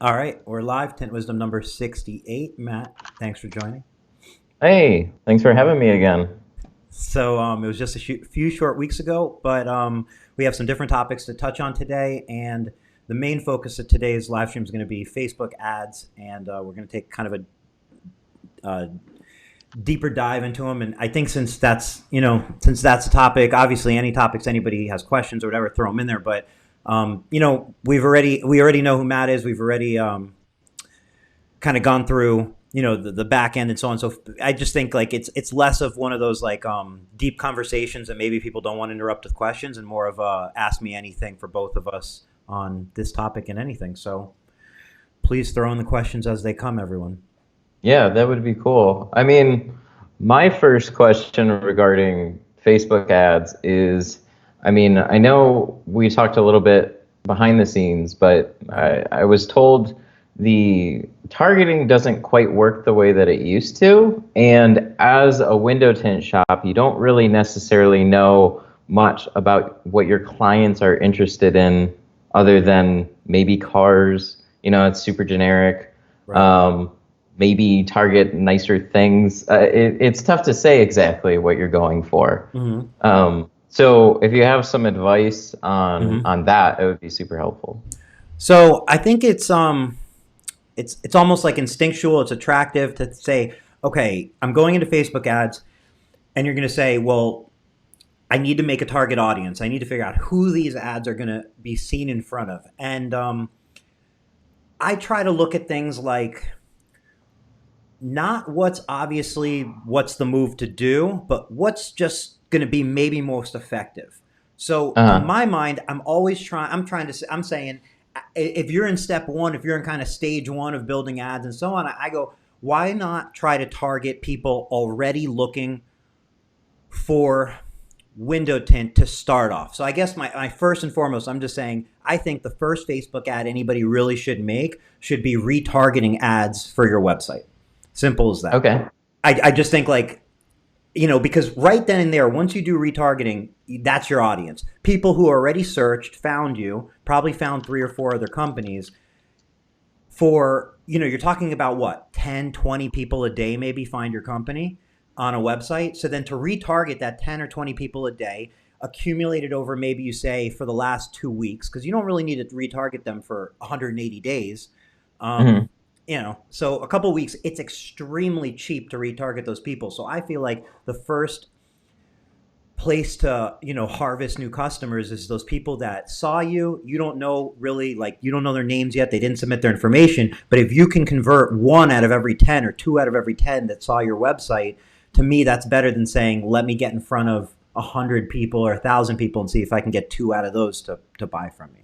All right, we're live. Tint Wisdom number 68. Matt, thanks for joining. Hey, thanks for having me again. It was just a few short weeks ago, but we have some different topics to touch on today. And the main focus of today's live stream is going to be Facebook ads. And we're going to take kind of a deeper dive into them. And I think since that's a topic, obviously any topics anybody has questions or whatever, throw them in there. But we already know who Matt is. We've already kind of gone through the back end and so on. So I just think like it's less of one of those like deep conversations that maybe people don't want to interrupt with questions, and more of a ask me anything for both of us on this topic and anything. So please throw in the questions as they come, everyone. Yeah, that would be cool. My first question regarding Facebook ads is, I know we talked a little bit behind the scenes, but I was told the targeting doesn't quite work the way that it used to. And as a window tint shop, you don't really necessarily know much about what your clients are interested in other than maybe cars. It's super generic. Right. Maybe target nicer things. It's tough to say exactly what you're going for. Mm-hmm. So if you have some advice on Mm-hmm. on that, it would be super helpful. So I think it's almost like instinctual. It's attractive to say, okay, I'm going into Facebook ads, and you're going to say, well, I need to make a target audience. I need to figure out who these ads are going to be seen in front of. And I try to look at things like not what's the move to do, but what's just going to be maybe most effective. So in Uh-huh. my mind, I'm saying if you're in step one, if you're in kind of stage one of building ads and so on, I go, why not try to target people already looking for window tint to start off? So I guess my first and foremost, I'm just saying I think the first Facebook ad anybody really should make should be retargeting ads for your website. Simple as that. Okay. I just think like, because right then and there, once you do retargeting, that's your audience. People who already searched, found you, probably found three or four other companies. You're talking about what, 10, 20 people a day maybe find your company on a website. So then to retarget that 10 or 20 people a day, accumulated over maybe you say for the last 2 weeks, because you don't really need to retarget them for 180 days. Hmm. Um, so a couple weeks, it's extremely cheap to retarget those people. So I feel like the first place to harvest new customers is those people that saw you don't know really, like, you don't know their names yet, they didn't submit their information, but if you can convert 1 out of every 10 or 2 out of every 10 that saw your website, to me that's better than saying let me get in front of 100 people or 1,000 people and see if I can get two out of those to buy from me.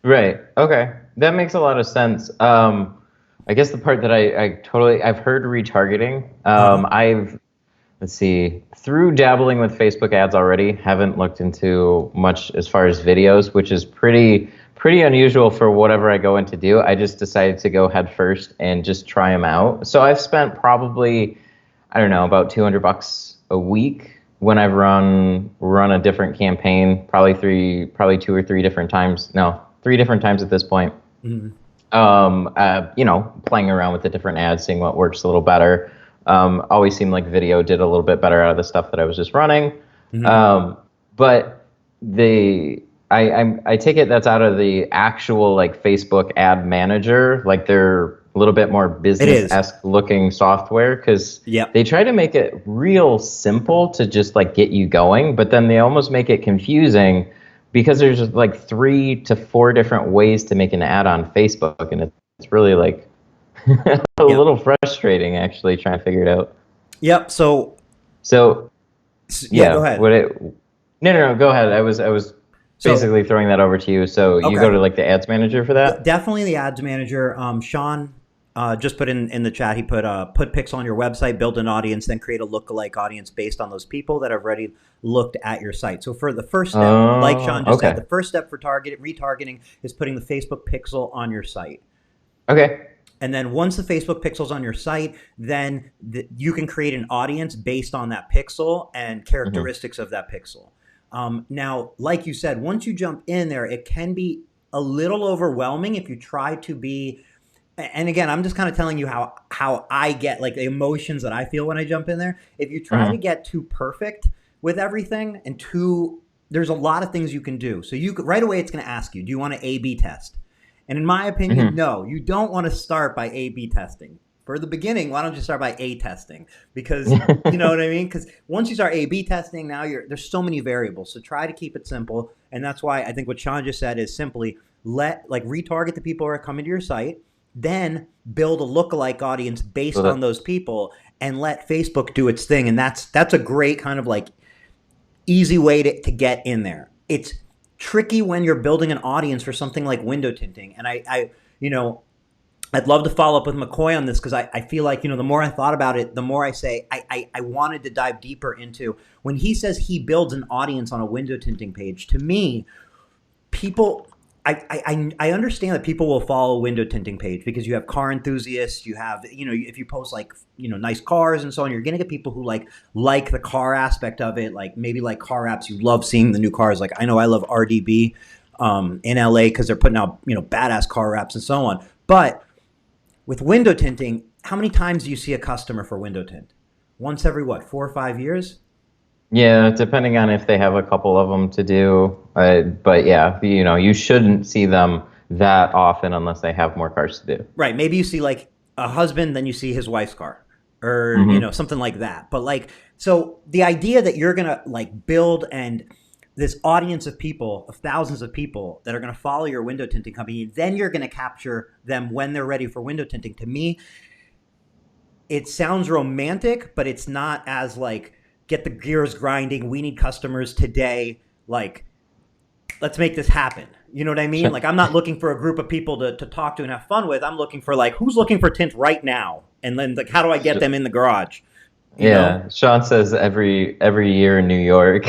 Right. Okay. That makes a lot of sense. I guess the part that I've heard retargeting. Uh-huh. Let's see, through dabbling with Facebook ads already, haven't looked into much as far as videos, which is pretty unusual for whatever I go in to do. I just decided to go head first and just try them out. So I've spent probably, I don't know, about $200 a week when I've run a different campaign, probably two or three different times. No, three different times at this point. Mhm. Playing around with the different ads, seeing what works a little better. Always seemed like video did a little bit better out of the stuff that I was just running. Mhm. Um, but I take it that's out of the actual like Facebook ad manager, like they're a little bit more It is. business-esque looking software because Yep. they try to make it real simple to just like get you going, but then they almost make it confusing because there's like 3 to 4 different ways to make an ad on Facebook, and it's really like a Yep. little frustrating actually trying to figure it out. Yep. So Yeah, go yeah, ahead. would it? No. Go ahead. I was So basically throwing that over to you. So you go okay. to like the ads manager for that. Definitely the ads manager. Sean just put in the chat. He put pics on your website, build an audience, then create a lookalike audience based on those people that have already looked at your site. So for the first step, like Oh, Sean just said, okay, the first step for retargeting is putting the Facebook pixel on your site. okay. And then once the Facebook pixel's on your site, then you can create an audience based on that pixel and Hmm. characteristics of that pixel. Now, like you said, once you jump in there, it can be a little overwhelming if you try to be And again, I'm just kind of telling you how I get like the emotions that I feel when I jump in there. If you try to Hmm. get too perfect with everything and too, there's a lot of things you can do. So you could, right away, it's going to ask you, do you want to A/B test? And in my opinion, Hmm. no, you don't want to start by A/B testing. For the beginning, why don't you start by A testing? Because you know what I mean? Because once you start A/B testing, now there's so many variables. So try to keep it simple, and that's why I think what Sean just said is simply retarget the people who are coming to your site, then build a lookalike audience So based on that, those people, and let Facebook do its thing. And that's a great kind of like easy way to get in there. It's tricky when you're building an audience for something like window tinting. And you know, I'd love to follow up with McCoy on this because I feel like, the more I thought about it, the more I say I wanted to dive deeper into when he says he builds an audience on a window tinting page. To me, people I understand that people will follow a window tinting page because you have car enthusiasts, you have, if you post like, nice cars and so on, you're going to get people who like the car aspect of it, like maybe like car apps, you love seeing the new cars. Like I know I love RDB in LA because they're putting out, badass car apps and so on. But with window tinting, how many times do you see a customer for window tint? Once every what, 4 or 5 years? yeah, depending on if they have a couple of them to do. But yeah, you shouldn't see them that often unless they have more cars to do. Right. Maybe you see like a husband, then you see his wife's car, or Hmm. something like that. But like, so the idea that you're gonna like build and this audience of people, of thousands of people that are gonna follow your window tinting company, then you're gonna capture them when they're ready for window tinting. To me, it sounds romantic, but it's not as like get the gears grinding. We need customers today. Like, let's make this happen. You know what I mean? Like, I'm not looking for a group of people to talk to and have fun with. I'm looking for like, who's looking for tint right now? And then like, how do I get them in the garage? You know? Yeah, Sean says every year in New York.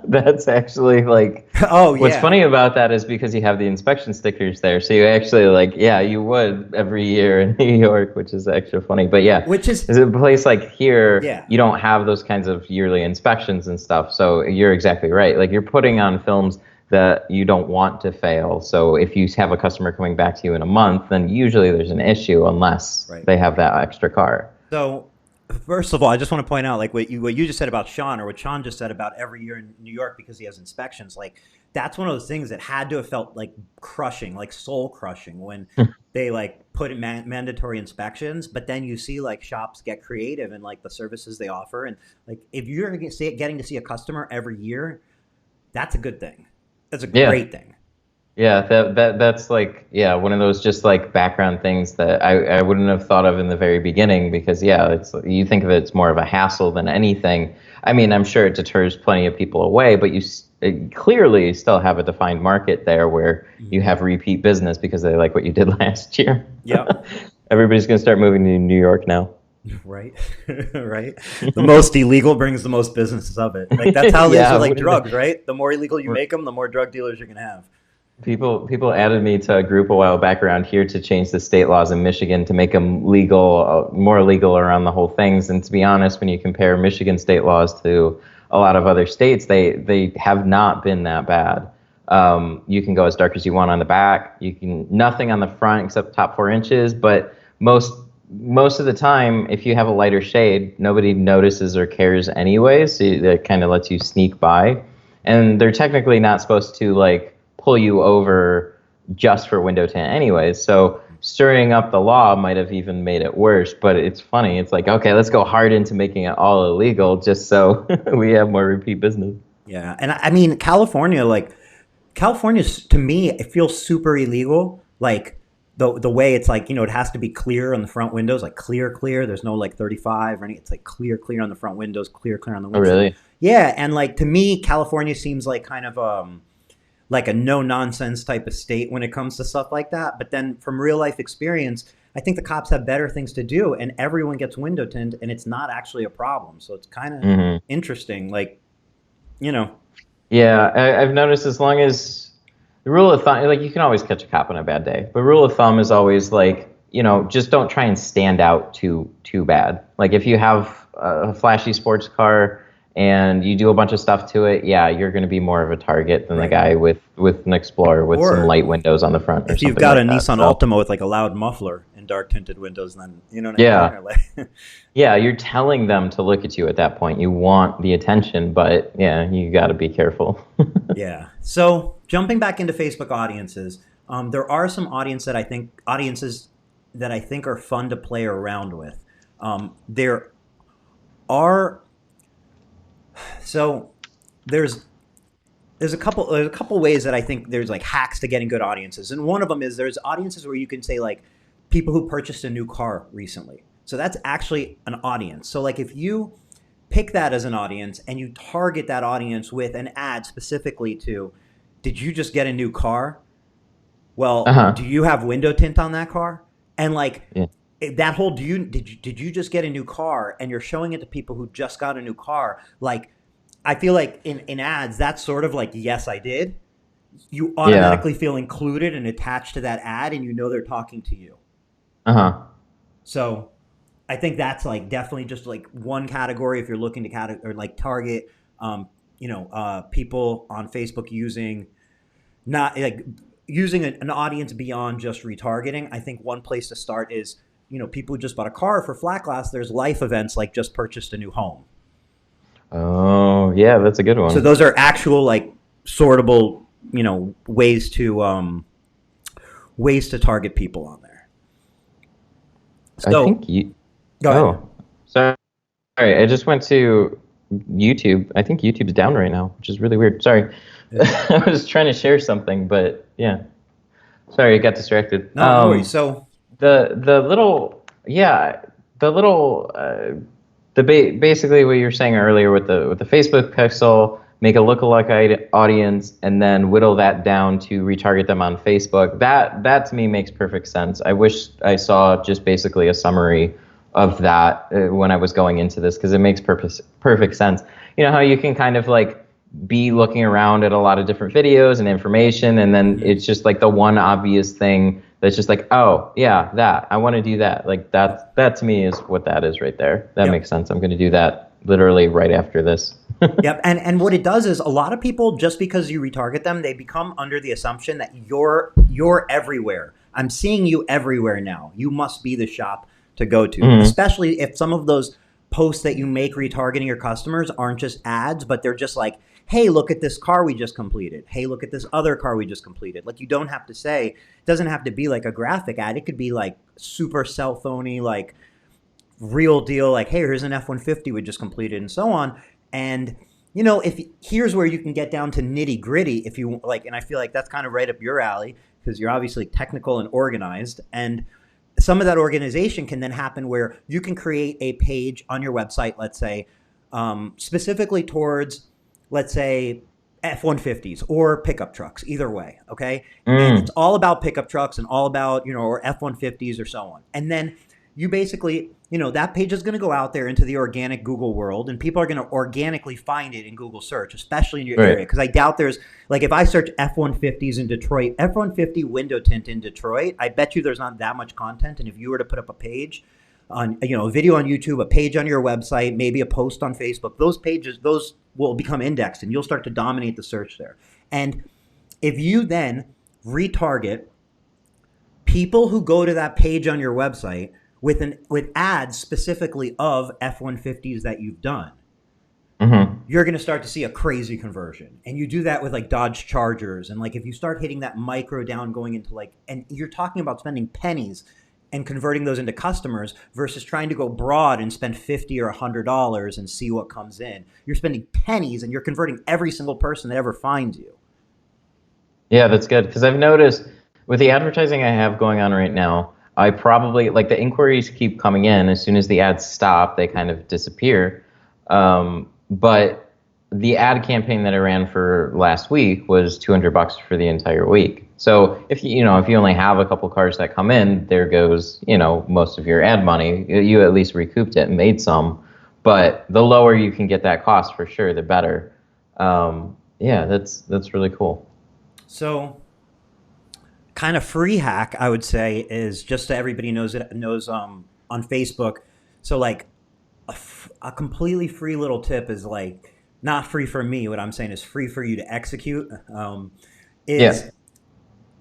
That's actually like Oh what's yeah. funny about that is because you have the inspection stickers there. So you actually like, yeah, you would every year in New York, which is extra funny. But yeah, Which is there's a place like here, yeah. you don't have those kinds of yearly inspections and stuff. So you're exactly right. Like you're putting on films that you don't want to fail. So if you have a customer coming back to you in a month, then usually there's an issue unless Right. they have that extra car. So, first of all, I just want to point out, like what you just said about Sean, or what Sean just said about every year in New York because he has inspections. Like that's one of those things that had to have felt like crushing, like soul crushing, when they like put in mandatory inspections. But then you see like shops get creative and like the services they offer, and like if you're getting to see a customer every year, that's a good thing. That's a Yeah. great thing. Yeah, that's like, yeah, one of those just like background things that I wouldn't have thought of in the very beginning because yeah, it's you think of it as more of a hassle than anything. I mean, I'm sure it deters plenty of people away, but it clearly still have a defined market there where you Mhm. have repeat business because they like what you did last year. Yep. Everybody's gonna start moving to New York now. Right. Right. The most illegal brings the most businesses of it. Like that's how it is Yeah, with like wouldn't drugs, right? The more illegal you make them, the more drug dealers you're gonna have. people added me to a group a while back around here to change the state laws in Michigan to make them legal, more legal around the whole things. And to be honest, when you compare Michigan state laws to a lot of other states, they have not been that bad. You can go as dark as you want on the back. You can nothing on the front except top 4 inches. But most of the time, if you have a lighter shade, nobody notices or cares anyway. So it kind of lets you sneak by. And they're technically not supposed to like pull you over just for window tint anyways. So stirring up the law might have even made it worse. But it's funny. It's like, okay, let's go hard into making it all illegal just so we have more repeat business. Yeah, and I mean California, like California's to me, it feels super illegal. Like the way it's like, it has to be clear on the front windows, like clear, clear. There's no like 35 or anything. It's like clear, clear on the front windows, clear, clear on the Oh, windshield. really? Yeah, and like to me, California seems like kind of like a no nonsense type of state when it comes to stuff like that. But then from real life experience, I think the cops have better things to do, and everyone gets window tint, and it's not actually a problem. So it's kind of Hmm. interesting. Like, you know, Yeah, I've noticed as long as the rule of thumb, like you can always catch a cop on a bad day, but rule of thumb is always like, just don't try and stand out too bad. Like if you have a flashy sports car and you do a bunch of stuff to it, yeah, you're going to be more of a target than the Right. guy with an Explorer with some Or light windows on the front or if you've something got a like that. Nissan So Altima with like a loud muffler and dark tinted windows, then you know what I mean? yeah, Or like, yeah, you're telling them to look at you at that point. You want the attention, but yeah, you got to be careful. yeah. So jumping back into Facebook audiences, there are some audiences that I think are fun to play around with. There are so there's there's a couple ways that I think there's like hacks to getting good audiences, and one of them is there's audiences where you can say like people who purchased a new car recently. So that's actually an audience. So like if you pick that as an audience and you target that audience with an ad specifically to, did you just get a new car? Well, Uh-huh. do you have window tint on that car? And like Yeah. that whole did you just get a new car, and you're showing it to people who just got a new car, like I feel like in ads that's sort of like, yes I did. You Yeah. automatically feel included and attached to that ad, and you know they're talking to you. Uh-huh. So I think that's like definitely just like one category if you're looking to or like target people on Facebook using not like using an audience beyond just retargeting. I think one place to start is, people who just bought a car for flat glass. There's life events like just purchased a new home. Oh, yeah, that's a good So one. those are actual like sortable, ways to target people on there. I So think you go ahead. Oh, sorry. Sorry, I just went to YouTube. I think YouTube's down right now, which is really weird. Sorry. I was trying to share something, but yeah. Sorry, I got distracted. No, no worries. So The little yeah, the little basically what you were saying earlier with the Facebook pixel, make a lookalike audience, and then whittle that down to retarget them on Facebook. That to me makes perfect sense. I wish I saw just basically a summary of that when I was going into this, because it makes perfect sense. You know how you can kind of like be looking around at a lot of different videos and information, and then mhm. it's just like the one obvious thing that's just like, oh yeah, that I want to do that. Like that to me is what that is right there. That Yep. makes sense. I'm going to do that literally right after this. Yep. And what it does is a lot of people, just because you retarget them, they become under the assumption that you're everywhere. I'm seeing you everywhere now. You must be the shop to go to. Mhm. Especially if some of those posts that you make retargeting your customers aren't just ads, but they're just like, hey, look at this car we just completed. Hey, look at this other car we just completed. Like you don't have to say, it doesn't have to be like a graphic ad. It could be like super cell phony, like real deal, like, hey, here's an F-150 we just completed, and so on. And if here's where you can get down to nitty gritty, if you like, and I feel like that's kind of right up your alley because you're obviously technical and organized. And some of that organization can then happen where you can create a page on your website, let's say, specifically towards, let's say, F-150s or pickup trucks, either way, okay? And it's Mm. all about pickup trucks and all about, or F-150s or so on. And then you basically, that page is going to go out there into the organic Google world, and people are going to organically find it in Google search, especially in your area. Right. Because I doubt there's, like, if I search F-150s in Detroit, F-150 window tint in Detroit, I bet you there's not that much content. And if you were to put up a page on, a video on YouTube, a page on your website, maybe a post on Facebook, those will become indexed, and you'll start to dominate the search there. And if you then retarget people who go to that page on your website with ads specifically of F-150s that you've done, Mhm. you're going to start to see a crazy conversion. And you do that with like Dodge Chargers, and like if you start hitting that micro down going into like, and you're talking about spending pennies and converting those into customers versus trying to go broad and spend 50 or $100 and see what comes in. You're spending pennies and you're converting every single person that ever finds you. Yeah, that's good, because I've noticed with the advertising I have going on right now, I probably like the inquiries keep coming in. As soon as the ads stop, they kind of disappear. But the ad campaign that I ran for last week was $200 for the entire week. So if you only have a couple cars that come in, there goes most of your ad money. You at least recouped it and made some. But the lower you can get that cost, for sure, the better. Yeah, that's really cool. So kind of free hack I would say is just so everybody knows on Facebook. So like a completely free little tip is like not free for me. What I'm saying is free for you to execute. Yeah. Is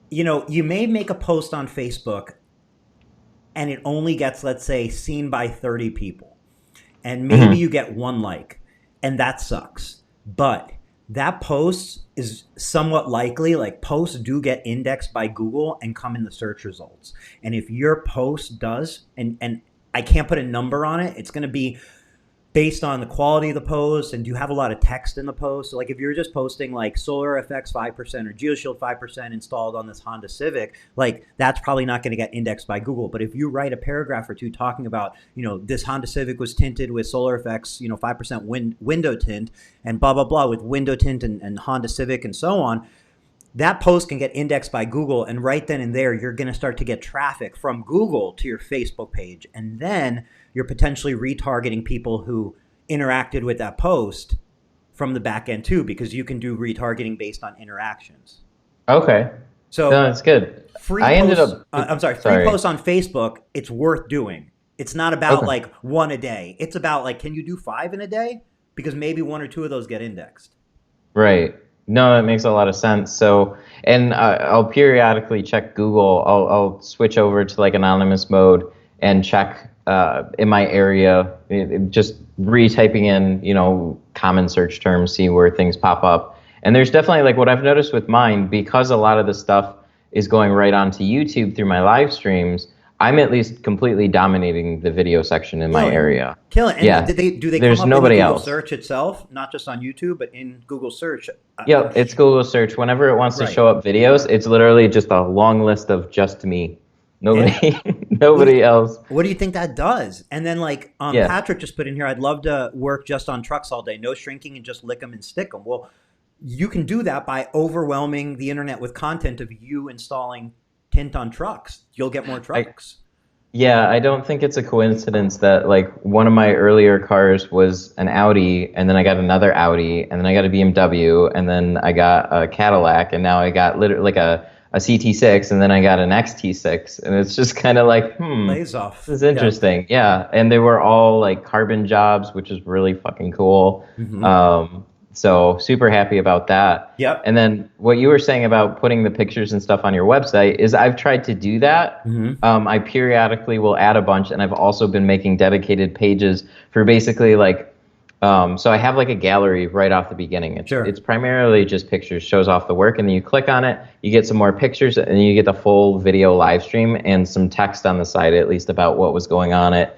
you may make a post on Facebook and it only gets, let's say, seen by 30 people, and maybe Hmm. you get one like, and that sucks. But that post is somewhat likely, like posts do get indexed by Google and come in the search results. And if your post does, and I can't put a number on it, it's going to be based on the quality of the post, and do you have a lot of text in the post? So like if you're just posting like solar FX 5% or geoshield 5% installed on this Honda Civic, like that's probably not going to get indexed by Google. But if you write a paragraph or two talking about, this Honda Civic was tinted with solar FX, 5% window tint, and blah blah blah with window tint and Honda Civic and so on, that post can get indexed by Google, and right then and there, you're going to start to get traffic from Google to your Facebook page. And then you're potentially retargeting people who interacted with that post from the back end too, because you can do retargeting based on interactions. Okay. No, So that's good. free I ended posts, up. I'm sorry, free Sorry. posts on Facebook, it's worth doing. It's not about Okay. like one a day. It's about like, can you do five in a day? Because maybe one or two of those get indexed. Right. No, that makes a lot of sense. So, and I'll periodically check Google. I'll switch over to like anonymous mode and check in my area, just retyping in, common search terms, see where things pop up. And there's definitely like what I've noticed with mine, because a lot of the stuff is going right onto YouTube through my live streams. I'm at least completely dominating the video section in my Killing. area. Killing. And Yeah. do they come There's up in the nobody Google else. search itself, not just on YouTube, but in Google search? Yep, it's Google search. Whenever it wants to Right. show up videos, it's literally just a long list of just me. Yeah. Nobody, What nobody else. what do you think that does? And then like Yeah. Patrick just put in here, I'd love to work just on trucks all day, no shrinking and just lick them and stick them. Well, you can do that by overwhelming the internet with content of you installing tint on trucks. You'll get more I trucks. yeah, I don't think it's a coincidence that like one of my earlier cars was an Audi, and then I got another Audi, and then I got a BMW, and then I got a Cadillac, and now I got literally like a CT6, and then I got an XT6, and it's just kind of like, Lays this off. is Yeah. interesting. Yeah, and they were all like carbon jobs, which is really fucking cool. Hmm. So super happy about that. Yep. And then what you were saying about putting the pictures and stuff on your website is I've tried to do that. Hmm. I periodically will add a bunch, and I've also been making dedicated pages for basically like, so I have like a gallery right off the beginning. It's Sure. primarily just pictures, shows off the work, and then you click on it, you get some more pictures, and then you get the full video live stream and some text on the side, at least about what was going on it.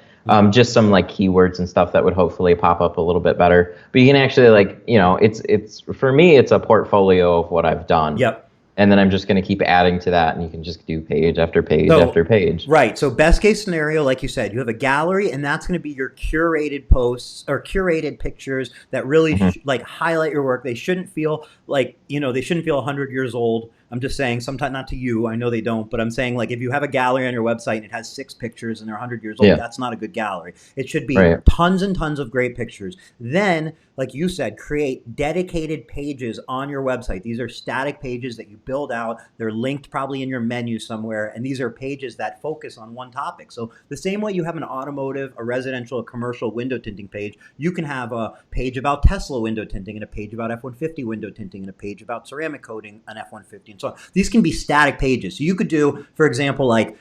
Just some like keywords and stuff that would hopefully pop up a little bit better. But you can actually like, it's for me, it's a portfolio of what I've done. Yep. And then I'm just going to keep adding to that, and you can just do page after page So, after page. right. So, best case scenario, like you said, you have a gallery, and that's going to be your curated posts or curated pictures that really Hmm. like highlight your work. They shouldn't feel like, they shouldn't feel 100 years old. I'm just saying, sometimes not to you, I know they don't, but I'm saying like if you have a gallery on your website and it has 6 pictures and they're 100 years old, Yeah. that's not a good gallery. It should be Right. tons and tons of great pictures. Then, like you said, create dedicated pages on your website. These are static pages that you build out. They're linked probably in your menu somewhere, and these are pages that focus on one topic. So the same way you have an automotive, a residential, a commercial window tinting page, you can have a page about Tesla window tinting and a page about F-150 window tinting and a page about ceramic coating on F-150 and so on. These can be static pages. So you could do, for example, like,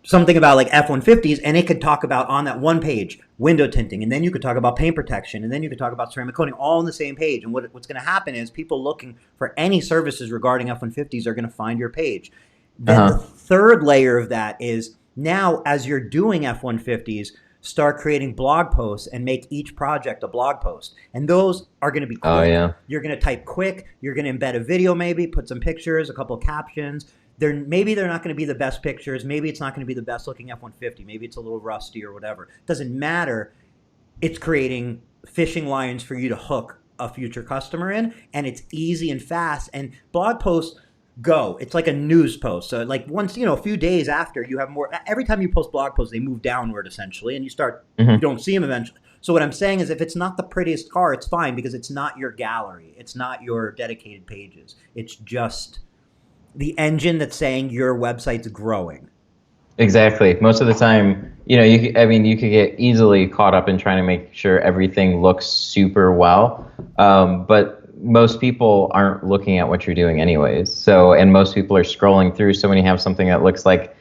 something about like F-150s, and it could talk about on that one page window tinting, and then you could talk about paint protection, and then you could talk about ceramic coating, all on the same page. And what's going to happen is people looking for any services regarding F-150s are going to find your page. Then the Uh-huh. third layer of that is now, as you're doing F-150s, start creating blog posts and make each project a blog post. And those are going to be Oh quick. yeah. You're going to type quick. You're going to embed a video, maybe put some pictures, a couple of captions. Maybe they're not going to be the best pictures. Maybe it's not going to be the best looking F-150. Maybe it's a little rusty or whatever. It doesn't matter. It's creating fishing lines for you to hook a future customer in, and it's easy and fast. And blog posts go. It's like a news post. So like once, a few days after you have more, every time you post blog posts, they move downward essentially, and you Hmm. don't see them eventually. So what I'm saying is if it's not the prettiest car, it's fine because it's not your gallery. It's not your dedicated pages. It's just the engine that's saying your website's growing. Exactly. Most of the time, I mean, you could get easily caught up in trying to make sure everything looks super well. But most people aren't looking at what you're doing anyways. So, and most people are scrolling through. So when you have something that looks like,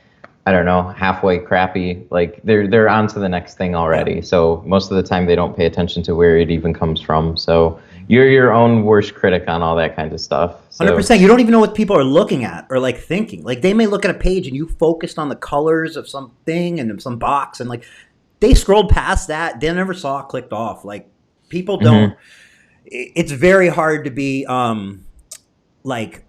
I don't know, halfway crappy, like they're on to the next thing already. Yeah. So most of the time they don't pay attention to where it even comes from. So you're your own worst critic on all that kind of stuff. So 100%. You don't even know what people are looking at or like thinking. Like they may look at a page and you focused on the colors of something and some box and like they scrolled past that. They never saw it, clicked off. Like people don't. mhm. It's very hard to be like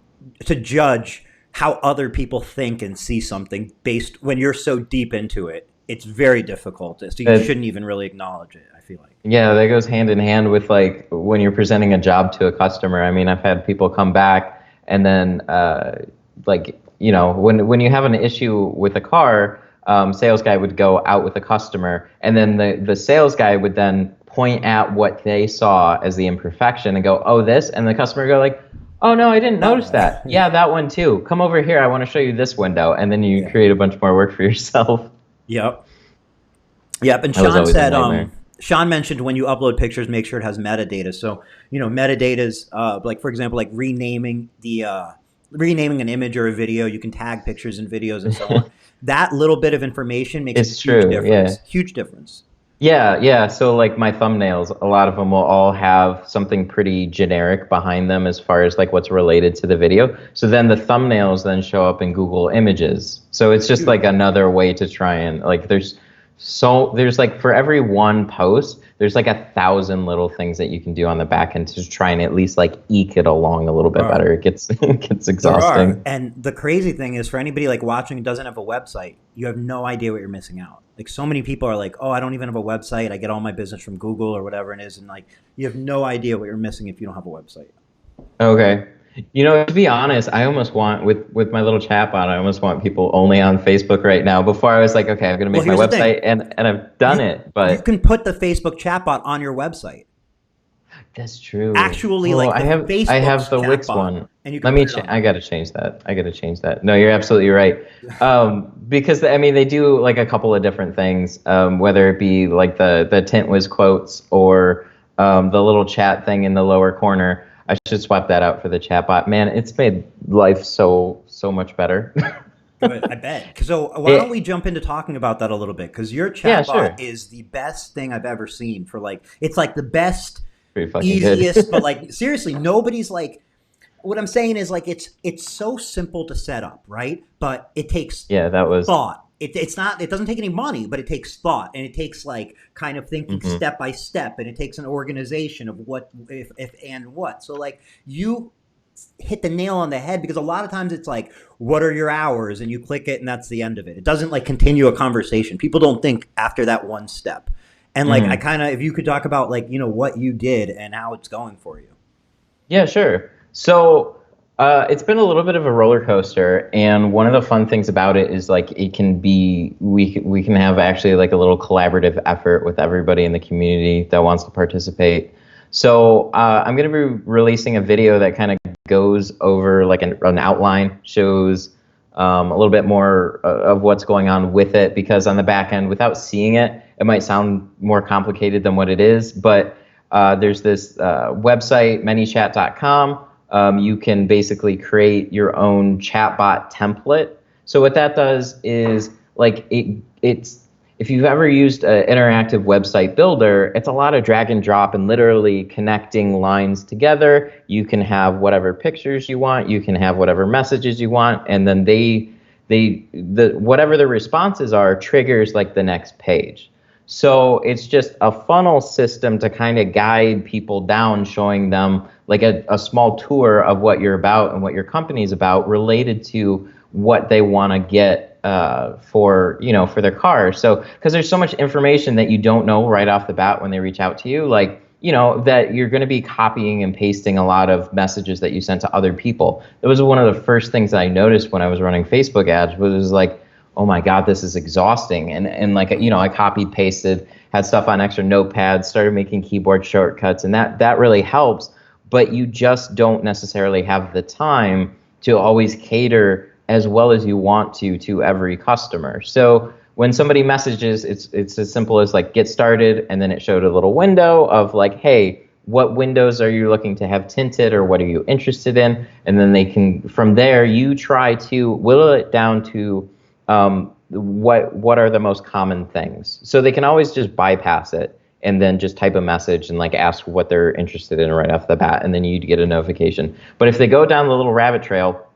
to judge how other people think and see something based when you're so deep into it. It's very difficult. So you That shouldn't even really acknowledge it, I feel like. Yeah, that goes hand in hand with like when you're presenting a job to a customer. I mean, I've had people come back and then like when you have an issue with a car, sales guy would go out with a customer, and then the sales guy would then point at what they saw as the imperfection and go, "Oh, this," and the customer would go like, "Oh no, I didn't notice that. Yeah, that one too. Come over here. I want to show you this window," and then you Yeah. create a bunch more work for yourself. Yep. Yep. And That was Sean always a said, nightmare. Sean mentioned when you upload pictures, make sure it has metadata. So, metadata is like, for example, like renaming an image or a video. You can tag pictures and videos and so on. That little bit of information makes a It's huge true. Yeah. difference. Huge difference. Yeah, yeah. So like my thumbnails, a lot of them will all have something pretty generic behind them as far as like what's related to the video. So then the thumbnails then show up in Google Images. So it's just like Beautiful. another way to try and like there's like for every one post, there's like 1,000 little things that you can do on the back end to try and at least like eke it along a little bit All right. better. It gets it gets There are. exhausting. And the crazy thing is for anybody like watching who doesn't have a website, you have no idea what you're missing out. Like so many people are like, "Oh, I don't even have a website. I get all my business from Google or whatever it is." And like you have no idea what you're missing if you don't have a website. Okay. To be honest, I almost want with my little chat bot, I almost want people only on Facebook right now. Before I was like, okay, I'm gonna Well, make my here's the thing. website, and I've done You it, you but can put the Facebook chatbot on your website. that's true. Actually, Oh, like the I Facebook's have the Wix chatbot, one. and you can Let put me. it on I there. gotta change that. I gotta change that. No, you're absolutely right. Because I mean, they do like a couple of different things. Whether it be like the Tint Wiz quotes or the little chat thing in the lower corner. I should swap that out for the chatbot. Man, it's made life so much better. Good, I bet. So why don't we It, jump into talking about that a little bit? Because your yeah, chatbot sure. is the best thing I've ever seen. For like, it's like the best, Pretty fucking good. easiest, but like seriously, nobody's like. What I'm saying is like it's so simple to set up, right? But it takes Yeah, that was. thought. It's not. It doesn't take any money, but it takes thought, and it takes like kind of thinking hmm step by step, and it takes an organization of what if and what. So like you hit the nail on the head because a lot of times it's like, what are your hours? And you click it, and that's the end of it. It doesn't like continue a conversation. People don't think after that one step. And like I hmm kind of, if you could talk about like what you did and how it's going for you. Yeah, sure. So it's been a little bit of a roller coaster, and one of the fun things about it is like it can be we can have actually like a little collaborative effort with everybody in the community that wants to participate. So I'm going to be releasing a video that kind of goes over like an outline, shows a little bit more of what's going on with it, because on the back end, without seeing it, it might sound more complicated than what it is. But there's this website, manychat.com. You can basically create your own chatbot template. So what that does is like it's if you've ever used an interactive website builder, it's a lot of drag and drop and literally connecting lines together. You can have whatever pictures you want, you can have whatever messages you want, and then the whatever the responses are triggers like the next page. So it's just a funnel system to kind of guide people down, showing them like a small tour of what you're about and what your company's about related to what they want to get for their car. So because there's so much information that you don't know right off the bat when they reach out to you, like that you're going to be copying and pasting a lot of messages that you sent to other people. It was one of the first things that I noticed when I was running Facebook ads was like, oh my God, this is exhausting. And like, I copied, pasted, had stuff on extra notepads, started making keyboard shortcuts, and that really helps. But you just don't necessarily have the time to always cater as well as you want to every customer. So when somebody messages, it's as simple as like get started, and then it showed a little window of like, hey, what windows are you looking to have tinted, or what are you interested in? And then they can, from there, you try to whittle it down to what are the most common things. So they can always just bypass it and then just type a message and like ask what they're interested in right off the bat, and then you get a notification. But if they go down the little rabbit trail,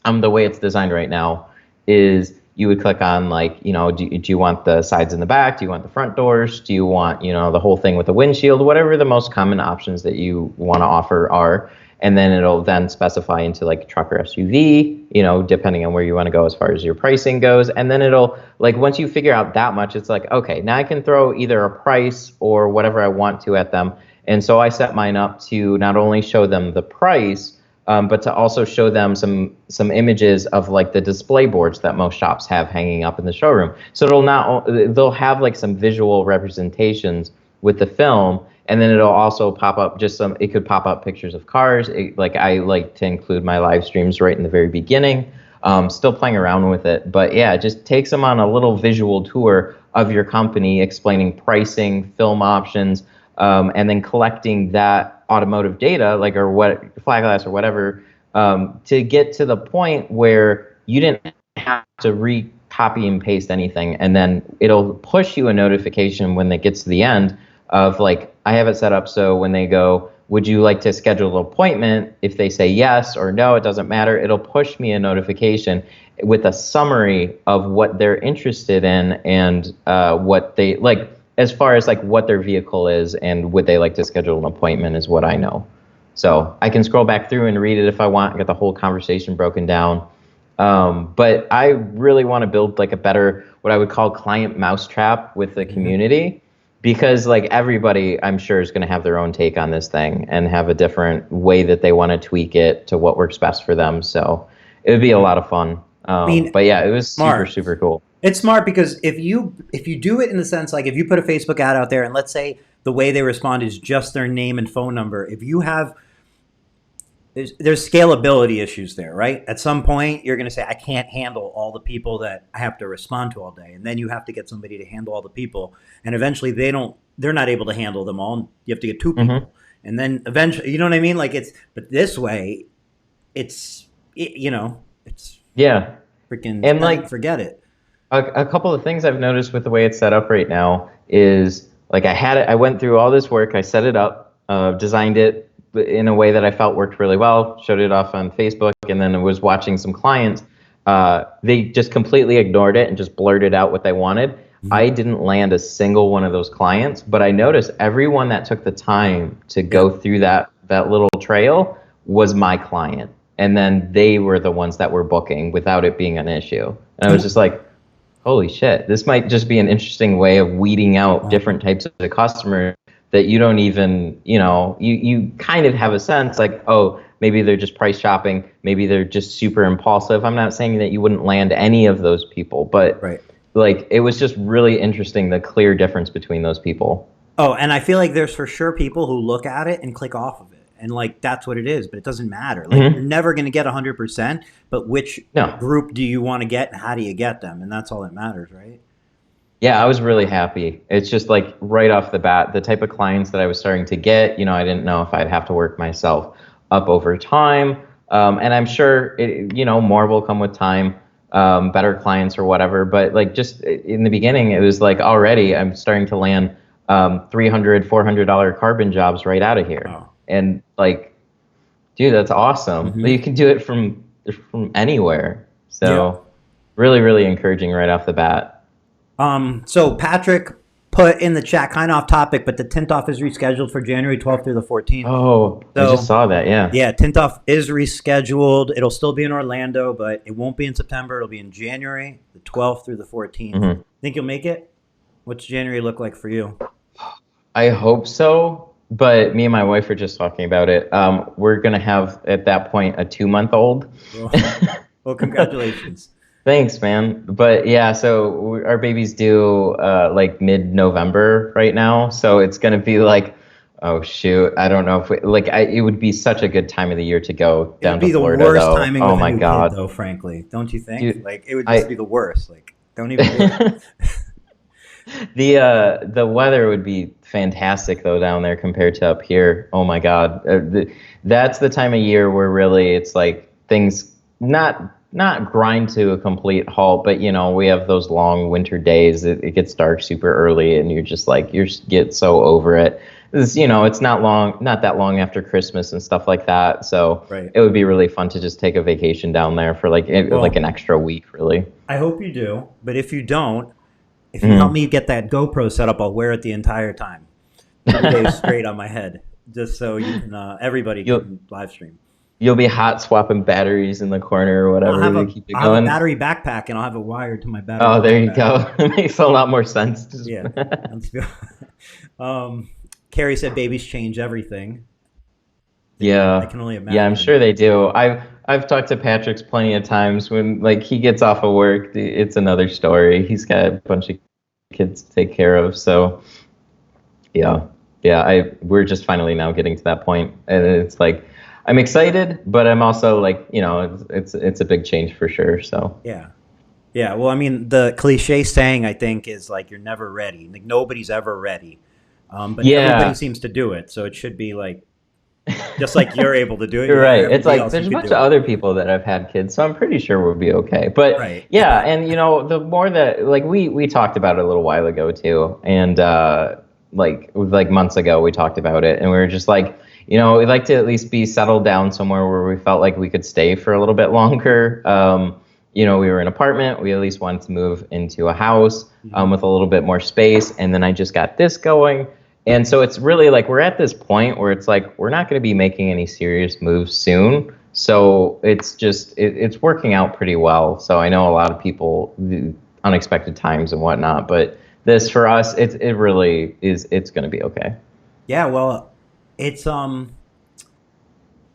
the way it's designed right now is you would click on like, do you want the sides and the back? Do you want the front doors? Do you want, the whole thing with the windshield? Whatever the most common options that you want to offer are. And then it'll then specify into like truck or SUV, depending on where you want to go as far as your pricing goes. And then it'll, like, once you figure out that much, it's like, okay, now I can throw either a price or whatever I want to at them. And so I set mine up to not only show them the price, but to also show them some images of like the display boards that most shops have hanging up in the showroom. So they'll have like some visual representations with the film, and then it'll also pop up it could pop up pictures of cars. Like I like to include my live streams right in the very beginning. Still playing around with it, but yeah, it just takes them on a little visual tour of your company, explaining pricing, film options, and then collecting that automotive data, like, or what, flag glass or whatever, to get to the point where you didn't have to copy and paste anything, and then it'll push you a notification when it gets to the end of like, I have it set up so when they go, would you like to schedule an appointment? If they say yes or no, it doesn't matter. It'll push me a notification with a summary of what they're interested in and what they like, as far as like what their vehicle is and would they like to schedule an appointment is what I know. So I can scroll back through and read it if I want, get the whole conversation broken down. But I really want to build like a better, what I would call client mousetrap with the community, because like everybody I'm sure is going to have their own take on this thing and have a different way that they want to tweak it to what works best for them. So it would be a lot of fun. But yeah, it was super, super cool. It's smart because if you do it in the sense, like if you put a Facebook ad out there and let's say the way they respond is just their name and phone number, if you have, there's scalability issues there, right? At some point you're going to say, I can't handle all the people that I have to respond to all day. And then you have to get somebody to handle all the people. And eventually they're not able to handle them all. You have to get two people. And then eventually, you know what I mean? Like but this way it's yeah, freaking, and like, forget it. A couple of things I've noticed with the way it's set up right now is like I went through all this work, I set it up, designed it in a way that I felt worked really well, showed it off on Facebook, and then I was watching some clients. They just completely ignored it and just blurted out what they wanted. I didn't land a single one of those clients, but I noticed everyone that took the time to go through that little trail was my client. And then they were the ones that were booking without it being an issue. And I was just like, holy shit, this might just be an interesting way of weeding out different types of customers that you don't even, you kind of have a sense like, oh, maybe they're just price shopping. Maybe they're just super impulsive. I'm not saying that you wouldn't land any of those people, but like, it was just really interesting, the clear difference between those people. Oh, and I feel like there's for sure people who look at it and click off of it. And like, that's what it is, but it doesn't matter. Like you're never going to get 100%, but which group do you want to get and how do you get them? And that's all that matters, right? Yeah, I was really happy. It's just like right off the bat, the type of clients that I was starting to get, I didn't know if I'd have to work myself up over time. And I'm sure, more will come with time, better clients or whatever. But like just in the beginning, it was like already I'm starting to land $300, $400 carbon jobs right out of here. Oh. And like, dude, that's awesome. You can do it from anywhere. So really, really encouraging right off the bat. So Patrick put in the chat, kind of off topic, but the Tint Off is rescheduled for January 12th through the 14th. Oh, so, I just saw that, yeah. Yeah, Tint Off is rescheduled. It'll still be in Orlando, but it won't be in September. It'll be in January, the 12th through the 14th. Think you'll make it? What's January look like for you? I hope so. But me and my wife were just talking about it. We're going to have, at that point, a 2-month-old. Well, congratulations. Thanks, man. But yeah, so our baby's due like mid-November right now. So it's going to be like Oh shoot, I don't know if it would be such a good time of the year to go It would down to be the Florida worst though. timing Oh with a my new kid, God, though, frankly. Don't you think? dude, Like, it would just I be the worst. Like, don't even do it. the weather would be fantastic though down there compared to up here. Oh my God, that's the time of year where really it's like things not grind to a complete halt, but we have those long winter days. It gets dark super early, and you're just like get so over it. It's not that long after Christmas and stuff like that. So Right. it would be really fun to just take a vacation down there for like an Well, extra week, really. I hope you do. But if you don't, if you help Mhm. me get that GoPro set up, I'll wear it the entire time, 3 days straight on my head, just so you can, everybody You'll can live stream. You'll be hot swapping batteries in the corner or I'll whatever have to a keep it I'll have a going. battery backpack, and I'll have it wired to my battery Oh, there you backpack. go. It makes a lot more sense. Yeah. Let's be, um, Carrie said babies change everything. I Yeah. can only Yeah, I'm imagine. sure they do. I've talked to Patrick's plenty of times when like he gets off of work, it's another story. He's got a bunch of kids to take care of. So yeah. Yeah, I we're just finally now getting to that point. And it's like I'm excited, but I'm also like, it's a big change for sure. So Yeah. Yeah. Well, I mean, the cliche saying, I think, is like you're never ready. Like, nobody's ever ready. But everybody yeah. seems to do it. So it should be like, just like you're able to do it, You're right. It's everybody like else, you there's a could bunch do of it. other people that have had kids, so I'm pretty sure we'll be okay. But Right. yeah, and the more that like we talked about it a little while ago too, and like months ago we talked about it, and we were just like, we'd like to at least be settled down somewhere where we felt like we could stay for a little bit longer. We were in an apartment. We at least wanted to move into a house Mhm. with a little bit more space, and then I just got this going. And so it's really like we're at this point where it's like we're not going to be making any serious moves soon. So it's just it's working out pretty well. So I know a lot of people unexpected times and whatnot, but this for us it really is it's going to be okay. Yeah. Well, it's,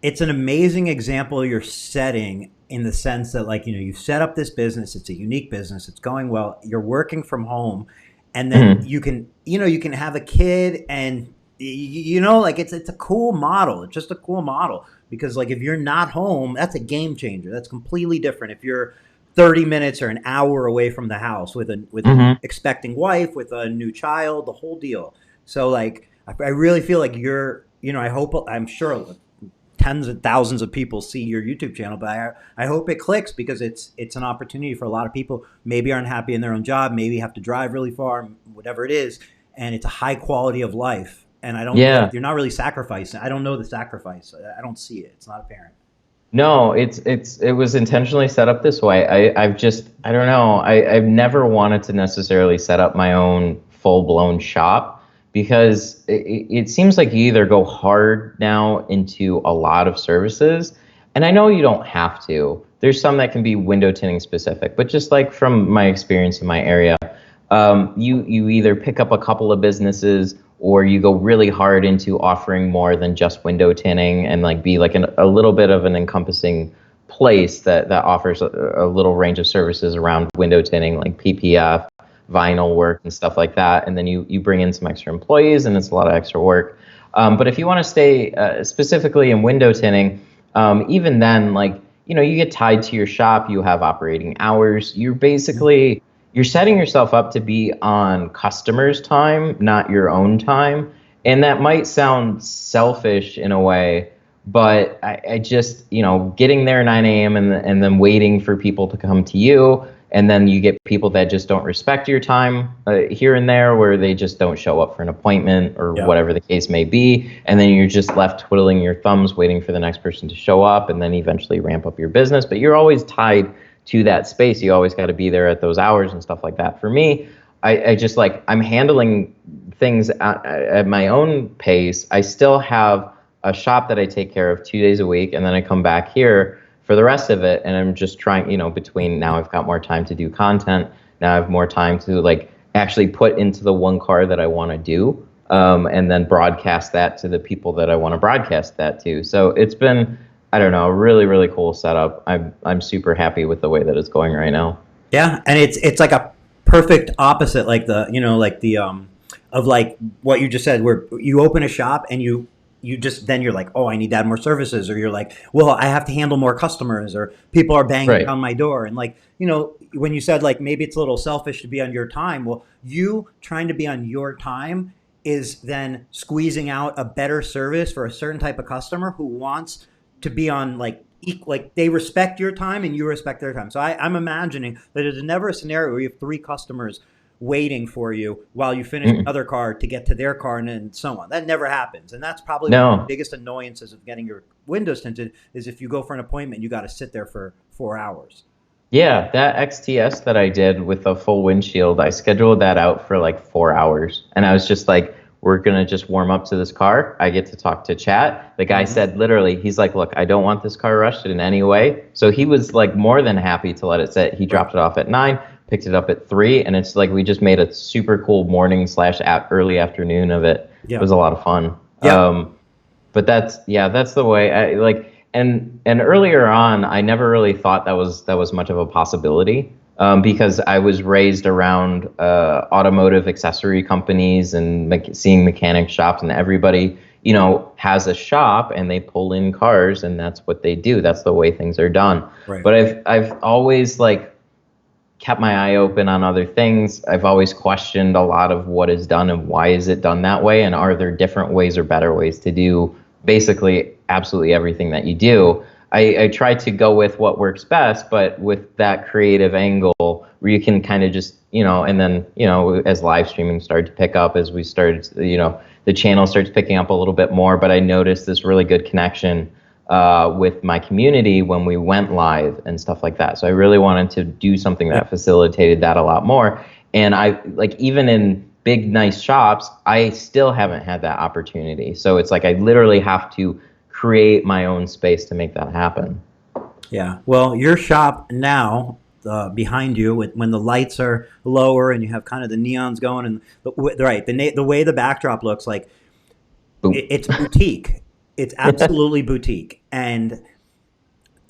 it's an amazing example you're setting, in the sense that, like, you've set up this business. It's a unique business. It's going well. You're working from home, and then Mhm. you can have a kid, and like, it's a cool model. It's just a cool model, because, like, if you're not home, that's a game changer. That's completely different if you're 30 minutes or an hour away from the house with an Mhm. expecting wife, with a new child, the whole deal. So, like, I really feel like I hope, I'm sure tens of thousands of people see your YouTube channel, but I hope it clicks, because it's an opportunity for a lot of people, maybe aren't happy in their own job, maybe have to drive really far, whatever it is, and it's a high quality of life. And I don't Yeah. you're not really sacrificing. I don't know the sacrifice. I don't see it. It's not apparent. No, it was intentionally set up this way. I don't know. I've never wanted to necessarily set up my own full blown shop because it seems like you either go hard now into a lot of services, and I know you don't have to. There's some that can be window tinting specific, but just like from my experience in my area, you either pick up a couple of businesses or you go really hard into offering more than just window tinting and like be like a little bit of an encompassing place that offers a little range of services around window tinting like PPF, vinyl work and stuff like that. And then you bring in some extra employees and it's a lot of extra work. But if you want to stay specifically in window tinting, even then, like, you get tied to your shop, you have operating hours. You're setting yourself up to be on customers' time, not your own time. And that might sound selfish in a way, but I just, getting there 9 a.m. And then waiting for people to come to you. And then you get people that just don't respect your time here and there, where they just don't show up for an appointment or Yeah. whatever the case may be. And then you're just left twiddling your thumbs, waiting for the next person to show up and then eventually ramp up your business. But you're always tied to that space. You always got to be there at those hours and stuff like that. For me, I just like I'm handling things at my own pace. I still have a shop that I take care of 2 days a week, and then I come back here for the rest of it. And I'm just trying, between now I've got more time to do content. Now I have more time to like actually put into the one car that I want to do, and then broadcast that to the people that I want to broadcast that to. So it's been, I don't know, a really, really cool setup. I'm super happy with the way that it's going right now. Yeah, and it's like a perfect opposite, like the of like what you just said, where you open a shop and you just then you're like, oh, I need to add more services, or you're like, well, I have to handle more customers, or people are banging Right. down my door, and like when you said like maybe it's a little selfish to be on your time, well, you trying to be on your time is then squeezing out a better service for a certain type of customer who wants to be on like like they respect your time and you respect their time. So I'm imagining that there's never a scenario where you have three customers waiting for you while you finish Mm. another car to get to their car and so on. That never happens. And that's probably one of the No. biggest annoyances of getting your windows tinted is if you go for an appointment, you got to sit there for 4 hours. Yeah, that XTS that I did with a full windshield, I scheduled that out for like 4 hours. And I was just like, we're going to just warm up to this car. I get to talk to chat. The guy Mm-hmm. said, literally, he's like, look, I don't want this car rushed in any way. So he was like more than happy to let it sit. He Right. dropped it off at 9, picked it up at 3. And it's like we just made a super cool morning slash early afternoon of it. It Yeah. was a lot of fun. Yeah. But that's, yeah, that's the way I like. And earlier on, I never really thought that was much of a possibility, because I was raised around automotive accessory companies and seeing mechanic shops, and everybody has a shop and they pull in cars, and that's what they do. That's the way things are done. Right. But I've always like kept my eye open on other things. I've always questioned a lot of what is done and why is it done that way, and are there different ways or better ways to do basically absolutely everything that you do. I try to go with what works best, but with that creative angle where you can kind of just, and then, as live streaming started to pick up, as we started, the channel starts picking up a little bit more, but I noticed this really good connection with my community when we went live and stuff like that. So I really wanted to do something Yeah. that facilitated that a lot more. And I like, even in big, nice shops, I still haven't had that opportunity. So it's like I literally have to create my own space to make that happen. Yeah. Well, your shop now, behind you, when the lights are lower and you have kind of the neons going, and right, the way the backdrop looks like Boom. it's boutique. It's absolutely boutique. And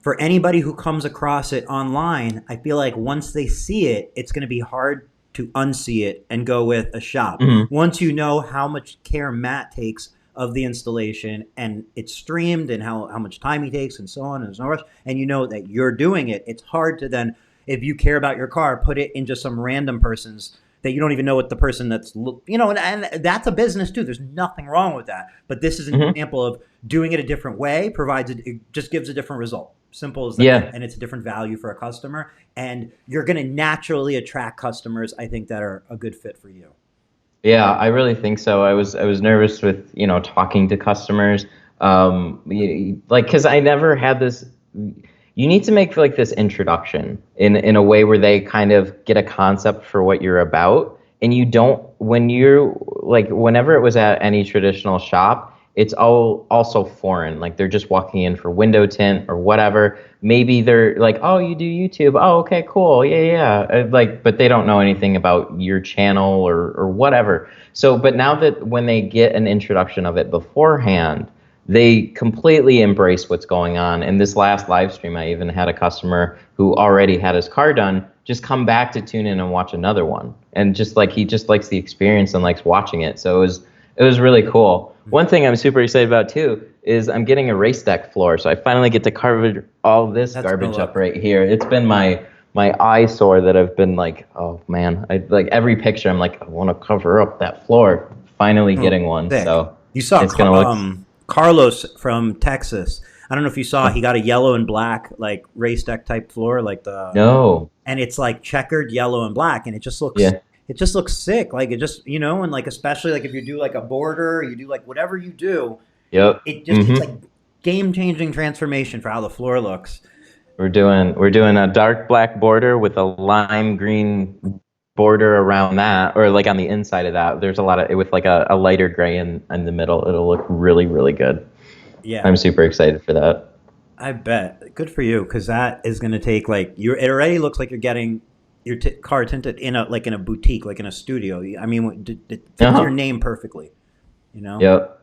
for anybody who comes across it online, I feel like once they see it, it's going to be hard to unsee it and go with a shop. Mhm. Once you know how much care Matt takes of the installation and it's streamed and how much time he takes and so on, and there's no rush, and you know that you're doing it, it's hard to then, if you care about your car, put it in just some random person's that you don't even know what the person and that's a business too. There's nothing wrong with that. But this is an Mhm. example of doing it a different way, it just gives a different result. Simple as that. Yeah. And it's a different value for a customer. And you're going to naturally attract customers, I think, that are a good fit for you. Yeah, I really think so. I was nervous with, talking to customers, like, because I never had this. You need to make like this introduction in a way where they kind of get a concept for what you're about, and you don't when you're like whenever it was at any traditional shop, it's all also foreign. Like they're just walking in for window tint or whatever. Maybe they're like, oh, you do YouTube. Oh, okay, cool. Yeah, yeah. Like, but they don't know anything about your channel or whatever. So, but now that when they get an introduction of it beforehand, they completely embrace what's going on. And this last live stream, I even had a customer who already had his car done just come back to tune in and watch another one. And just like he just likes the experience and likes watching it. So it was really cool. One thing I'm super excited about too is I'm getting a race deck floor, so I finally get to carve all this That's gonna garbage up look right here. It's been my eyesore that I've been like, oh man, I like every picture. I'm like, I want to cover up that floor. Finally getting one, thick. so You saw it's gonna look. Carlos from Texas. I don't know if you saw. He got a yellow and black like race deck type floor, like No, and it's like checkered yellow and black, and yeah, it just looks sick. Like it just and like especially like if you do like a border, you do like whatever you do, yep. it's like game changing transformation for how the floor looks. We're doing a dark black border with a lime green border around that, or like on the inside of that. There's a lot of with like a lighter gray in the middle. It'll look really, really good. Yeah, I'm super excited for that. I bet. Good for you, because that is going to take like you. It already looks like you're getting your car tinted in a boutique, like in a studio. I mean, it fits your Uh-huh. name perfectly. Yep.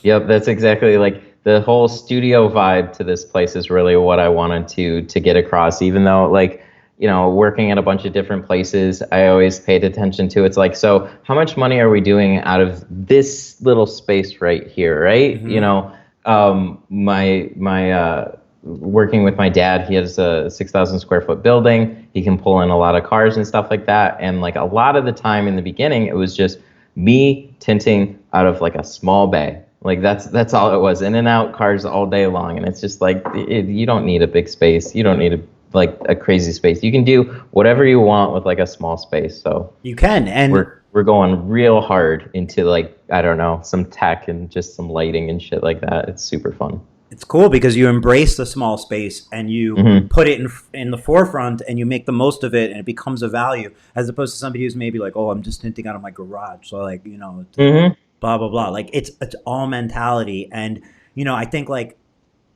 Yep, that's exactly like the whole studio vibe to this place is really what I wanted to get across. Even though like working at a bunch of different places, I always paid attention to. It's like, so how much money are we doing out of this little space right here, right? Mm-hmm. My working with my dad, he has a 6,000 square foot building. He can pull in a lot of cars and stuff like that. And like a lot of the time in the beginning, it was just me tinting out of like a small bay. Like that's all it was, in and out cars all day long. And it's just like, you don't need a big space. You don't need like a crazy space. You can do whatever you want with like a small space. So You can, and we're going real hard into like, I don't know, some tech and just some lighting and shit like that. It's super fun. it's cool because you embrace the small space and you put it in the forefront and you make the most of it and it becomes a value, as opposed to somebody who's maybe like, oh, I'm just tinting out of my garage, so like blah blah blah. Like it's all mentality, and I think like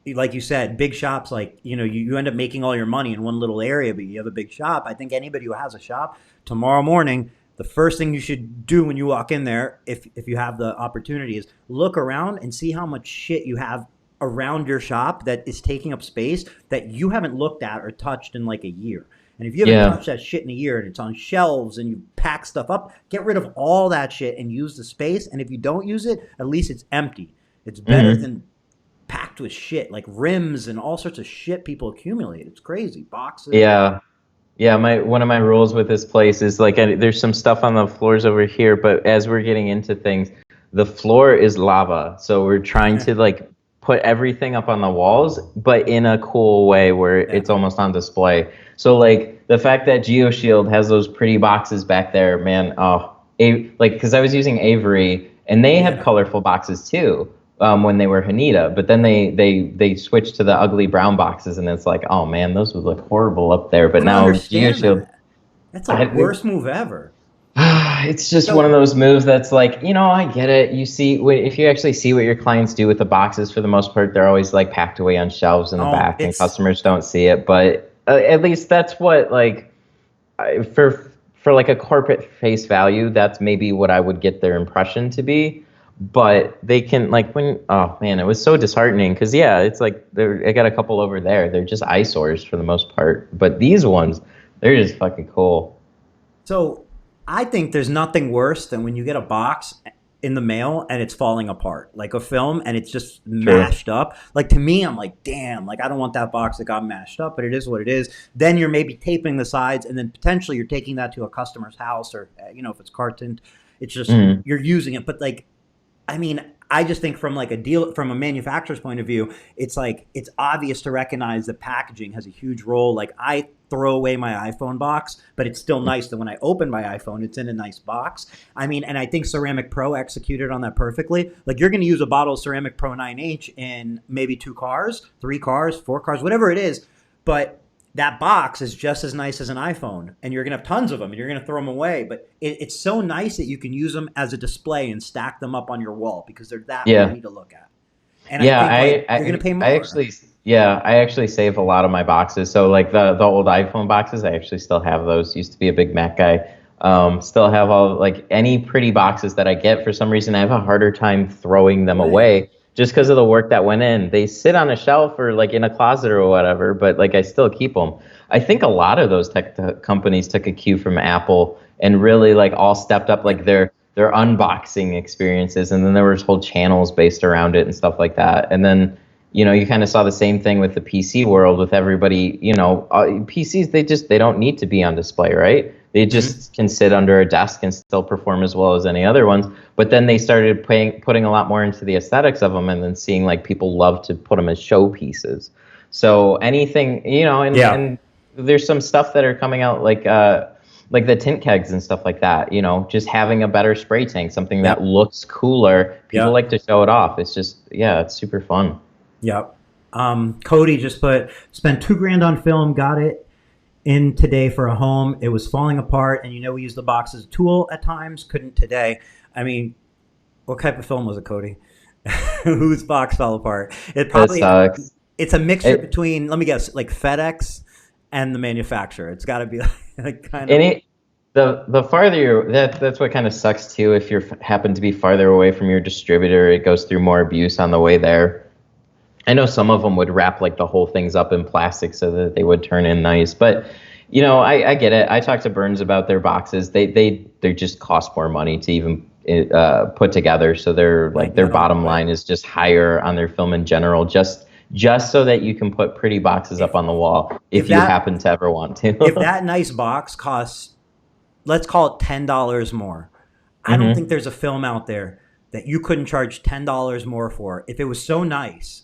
you said, big shops, like you end up making all your money in one little area, but you have a big shop. I think anybody who has a shop, tomorrow morning, the first thing you should do when you walk in there, if you have the opportunity, is look around and see how much shit you have around your shop that is taking up space that you haven't looked at or touched in like a year. And if you haven't touched that shit in a year and it's on shelves and you pack stuff up, get rid of all that shit and use the space. And if you don't use it, at least it's empty. It's better than packed with shit, like rims and all sorts of shit people accumulate. It's crazy. Boxes. Yeah, one of my rules with this place is like, there's some stuff on the floors over here, but as we're getting into things, the floor is lava. So we're trying to like put everything up on the walls, but in a cool way where it's almost on display. So like the fact that GeoShield has those pretty boxes back there, man, because I was using Avery and they had colorful boxes too. When they were Haneda, but then they switched to the ugly brown boxes, and it's like, oh man, those would look horrible up there. But now GeoShield, that's the worst move ever. It's just one of those moves that's like, I get it. You see, if you actually see what your clients do with the boxes, for the most part, they're always like packed away on shelves in the back, and customers don't see it. But at least that's what for like a corporate face value, that's maybe what I would get their impression to be. But they can oh man, it was so disheartening because it's like I got a couple over there. They're just eyesores for the most part. But these ones, they're just fucking cool. So I think there's nothing worse than when you get a box in the mail and it's falling apart, like a film, and it's just mashed up. Like to me, I'm like, damn, like I don't want that box that got mashed up, but it is what it is. Then you're maybe taping the sides, and then potentially you're taking that to a customer's house, or if it's car tint, it's just you're using it. But like, I mean, I just think from a manufacturer's point of view, it's like it's obvious to recognize that packaging has a huge role. Like I throw away my iPhone box, but it's still nice that when I open my iPhone, it's in a nice box. I mean, and I think Ceramic Pro executed on that perfectly. Like you're going to use a bottle of Ceramic Pro 9H in maybe 2 cars, 3 cars, 4 cars, whatever it is, but that box is just as nice as an iPhone, and you're going to have tons of them, and you're going to throw them away. But it's so nice that you can use them as a display and stack them up on your wall because they're that pretty to look at. And I think you're going to pay more. I actually save a lot of my boxes. So like the old iPhone boxes, I actually still have those. Used to be a big Mac guy. Still have all like any pretty boxes that I get. For some reason, I have a harder time throwing them away. Just because of the work that went in. They sit on a shelf or like in a closet or whatever, but like I still keep them. I think a lot of those tech companies took a cue from Apple and really like all stepped up like their unboxing experiences, and then there was whole channels based around it and stuff like that. And then you kind of saw the same thing with the PC world with everybody. PCs, they don't need to be on display, right? They just can sit under a desk and still perform as well as any other ones. But then they started putting a lot more into the aesthetics of them, and then seeing like people love to put them as showpieces. So anything, and there's some stuff that are coming out like the tint kegs and stuff like that. Just having a better spray tank, something that looks cooler. People like to show it off. It's just it's super fun. Yep. Cody just spent $2,000 on film, got it in today for a home. It was falling apart, and we use the box as a tool at times. Couldn't today. I mean, what type of film was it, Cody? Whose box fell apart? It probably sucks. It's a mixture between, let me guess, like FedEx and the manufacturer. It's got to be like kind of. The farther that's what kind of sucks too. If you happen to be farther away from your distributor, it goes through more abuse on the way there. I know some of them would wrap like the whole things up in plastic so that they would turn in nice, but I get it. I talked to Burns about their boxes. They just cost more money to even put together. So they're Right. like their Not bottom right. line is just higher on their film in general, just so that you can put pretty boxes up If on the wall if if you that happen to ever want if to. that nice box costs, let's call it $10 more. I don't think hmm there's a film out there that you couldn't charge $10 more for if it was so nice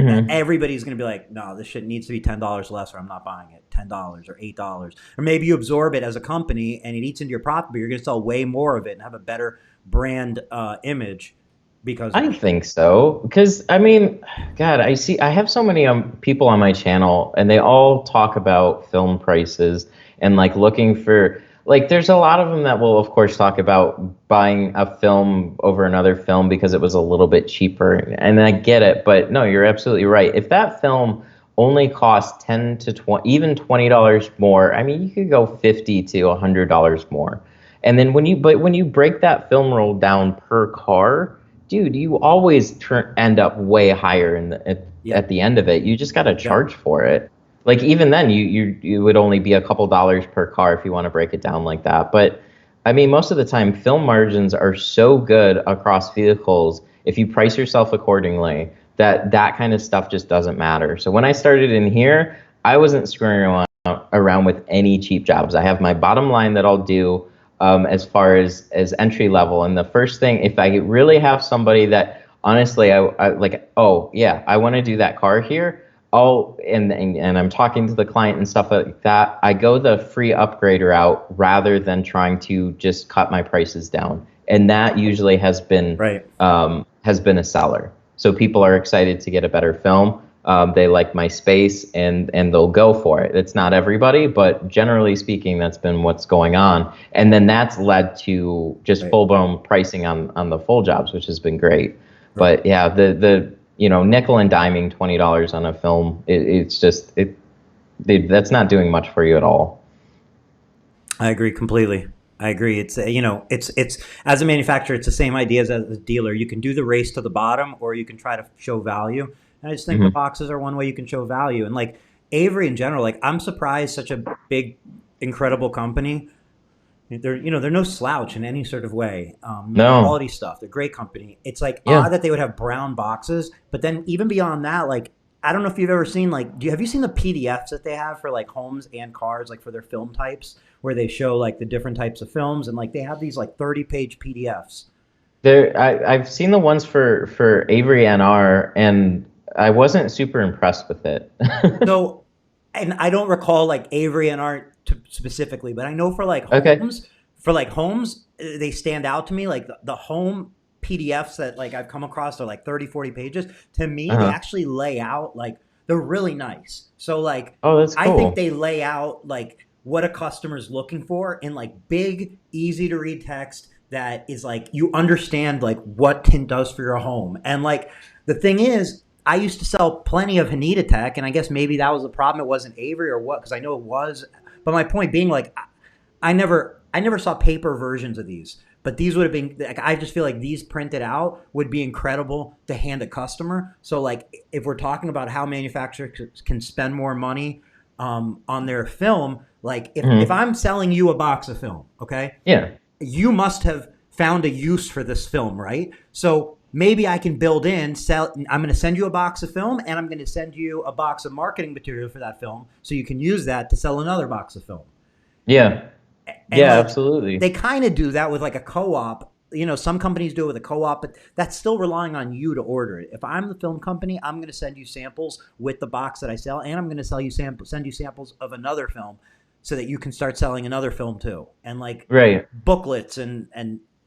that hmm everybody's going to be like, no, this shit needs to be $10 less, or I'm not buying it. $10 or $8, or maybe you absorb it as a company and it eats into your profit, but you're going to sell way more of it and have a better brand image because of I it. think so because I mean, God, I have so many people on my channel, and they all talk about film prices and like looking for like. There's a lot of them that will, of course, talk about buying a film over another film because it was a little bit cheaper, and I get it. But no, you're absolutely right. If that film only costs 10 to 20, even $20 more, I mean, you could go 50 to $100 more. And then when you break that film roll down per car, dude, you always end up way higher at Yep. the end of it. You just got to Yep. charge for it. Like even then, you would only be a couple dollars per car if you want to break it down like that. But I mean, most of the time, film margins are so good across vehicles if you price yourself accordingly that that kind of stuff just doesn't matter. So when I started in here, I wasn't screwing around with any cheap jobs. I have my bottom line that I'll do as far as entry level. And the first thing, if I really have somebody that honestly I like, oh yeah, I want to do that car here. And I'm talking to the client and stuff like that. I go the free upgrader route rather than trying to just cut my prices down. And that usually Right. has been a seller. So people are excited to get a better film. They like my space and they'll go for it. It's not everybody, but generally speaking, that's been what's going on. And then that's led to just Right. full blown pricing on the full jobs, which has been great. Right. But yeah, the nickel and diming $20 on a film, it's just that's not doing much for you at all. I agree completely. I agree. It's it's as a manufacturer, it's the same idea as a dealer. You can do the race to the bottom, or you can try to show value. And I just think the hmm boxes are one way you can show value. And like Avery in general, like I'm surprised such a big, incredible company. They're no slouch in any sort of way. Make No, quality stuff. They're a great company. It's like yeah. odd that they would have brown boxes, but then even beyond that, like I don't know if you've ever seen like have you seen the PDFs that they have for like homes and cars, like for their film types, where they show like the different types of films and like they have these like 30-page PDFs. I've seen the ones for Avery NR, and I wasn't super impressed with it. So, and I don't recall like Avery and Art specifically, but I know Okay. for like homes, they stand out to me. Like the home PDFs that like I've come across are like 30, 40 pages. To me, they Uh-huh. actually lay out like they're really nice. So like Oh, that's I think cool. they lay out like what a customer's looking for in like big, easy to read text that is like you understand like what tint does for your home. And like the thing is, I used to sell plenty of Hanita Tech, and I guess maybe that was the problem. It wasn't Avery or what, because I know it was. But my point being, like, I never saw paper versions of these. But these would have been. Like, I just feel like these printed out would be incredible to hand a customer. So, like, if we're talking about how manufacturers can spend more money on their film, like, if hmm I'm selling you a box of film, okay, Yeah. you must have found a use for this film, right? So maybe I can build in sell. I'm going to send you a box of film, and I'm going to send you a box of marketing material for that film, so you can use that to sell another box of film. Yeah. And Yeah, like absolutely. they kind of do that with like a co-op. Some companies do it with a co-op, but that's still relying on you to order it. If I'm the film company, I'm going to send you samples with the box that I sell, and I'm going to send you samples of another film, so that you can start selling another film too, and like Right. booklets and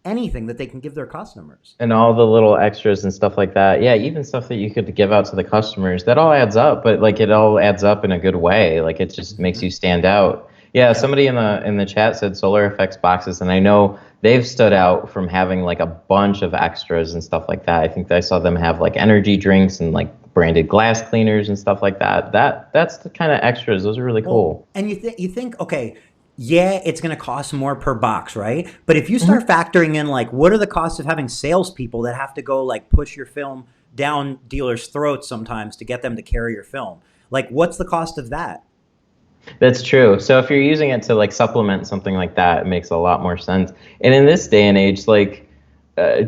anything that they can give their customers. And all the little extras and stuff like that. Yeah, even stuff that you could give out to the customers. That all adds up, but like it all adds up in a good way. Like it just makes you Mm-hmm. stand out. Yeah, Yep. somebody in the chat said Solar Effects boxes, and I know they've stood out from having like a bunch of extras and stuff like that. I think I saw them have like energy drinks and like branded glass cleaners and stuff like that. That's the kind of extras. Those are really Well, cool. and you think, okay, yeah, it's going to cost more per box, right? But if you start hmm factoring in like what are the costs of having salespeople that have to go like push your film down dealers' throats sometimes to get them to carry your film, like what's the cost of that? That's true. So if you're using it to like supplement something like that, it makes a lot more sense. And in this day and age, like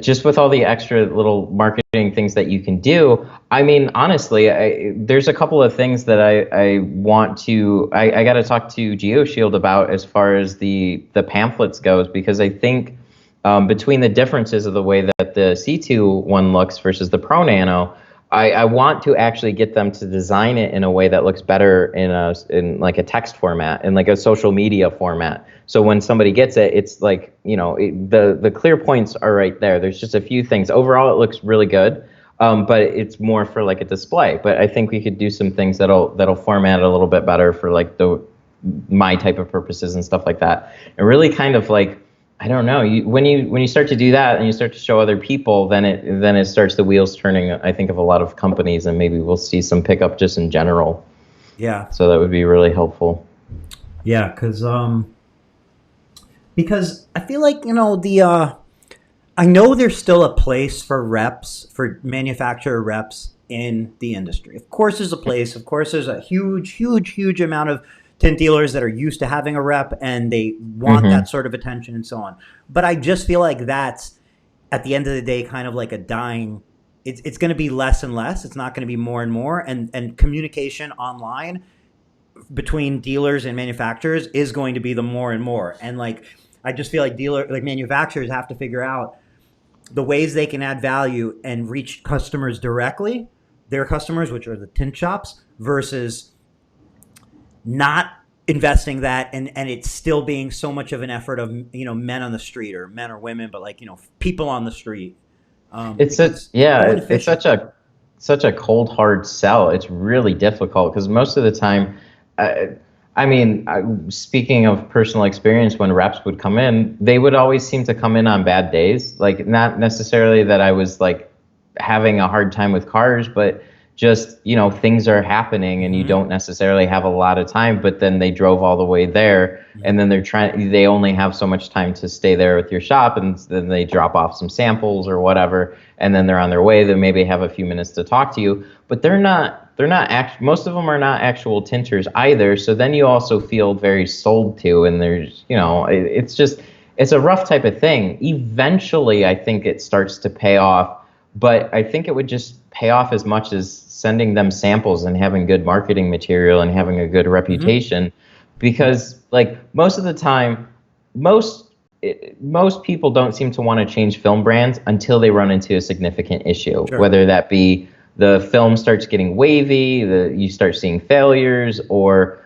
just with all the extra little marketing things that you can do, I mean, honestly, there's a couple of things that I want to, I got to talk to GeoShield about as far as the pamphlets goes, because I think between the differences of the way that the C2 one looks versus the Pro Nano, I want to actually get them to design it in a way that looks better in like a text format, in like a social media format. So when somebody gets it, it's like, the clear points are right there. There's just a few things. Overall, it looks really good, but it's more for like a display. But I think we could do some things that'll format it a little bit better for like my type of purposes and stuff like that. And really kind of like, I don't know. When you start to do that and you start to show other people, then it starts the wheels turning. I think of a lot of companies, and maybe we'll see some pickup just in general. Yeah. So that would be really helpful. Yeah, because I feel like I know there's still a place for reps, for manufacturer reps in the industry. Of course, there's a place. Of course, there's a huge amount of tint dealers that are used to having a rep and they want that sort of attention and so on. But I just feel like that's, at the end of the day, kind of like a dying. It's going to be less and less. It's not going to be more and more. And communication online between dealers and manufacturers is going to be the more and more. And like, I just feel like manufacturers have to figure out the ways they can add value and reach customers directly, their customers, which are the tint shops, versus not investing that and it still being so much of an effort of men on the street, or men or women, but like people on the street. It's such a cold hard sell. It's really difficult because most of the time, speaking of personal experience, when reps would come in, they would always seem to come in on bad days. Like, not necessarily that I was like having a hard time with cars, but just, things are happening and you don't necessarily have a lot of time, but then they drove all the way there and then they only have so much time to stay there with your shop, and then they drop off some samples or whatever, and then they're on their way. They maybe have a few minutes to talk to you, but most of them are not actual tinters either. So then you also feel very sold to, and there's, it's a rough type of thing. Eventually, I think it starts to pay off, but I think it would just pay off as much as sending them samples and having good marketing material and having a good reputation, because like most of the time, most people don't seem to want to change film brands until they run into a significant issue, whether that be the film starts getting wavy, you start seeing failures, or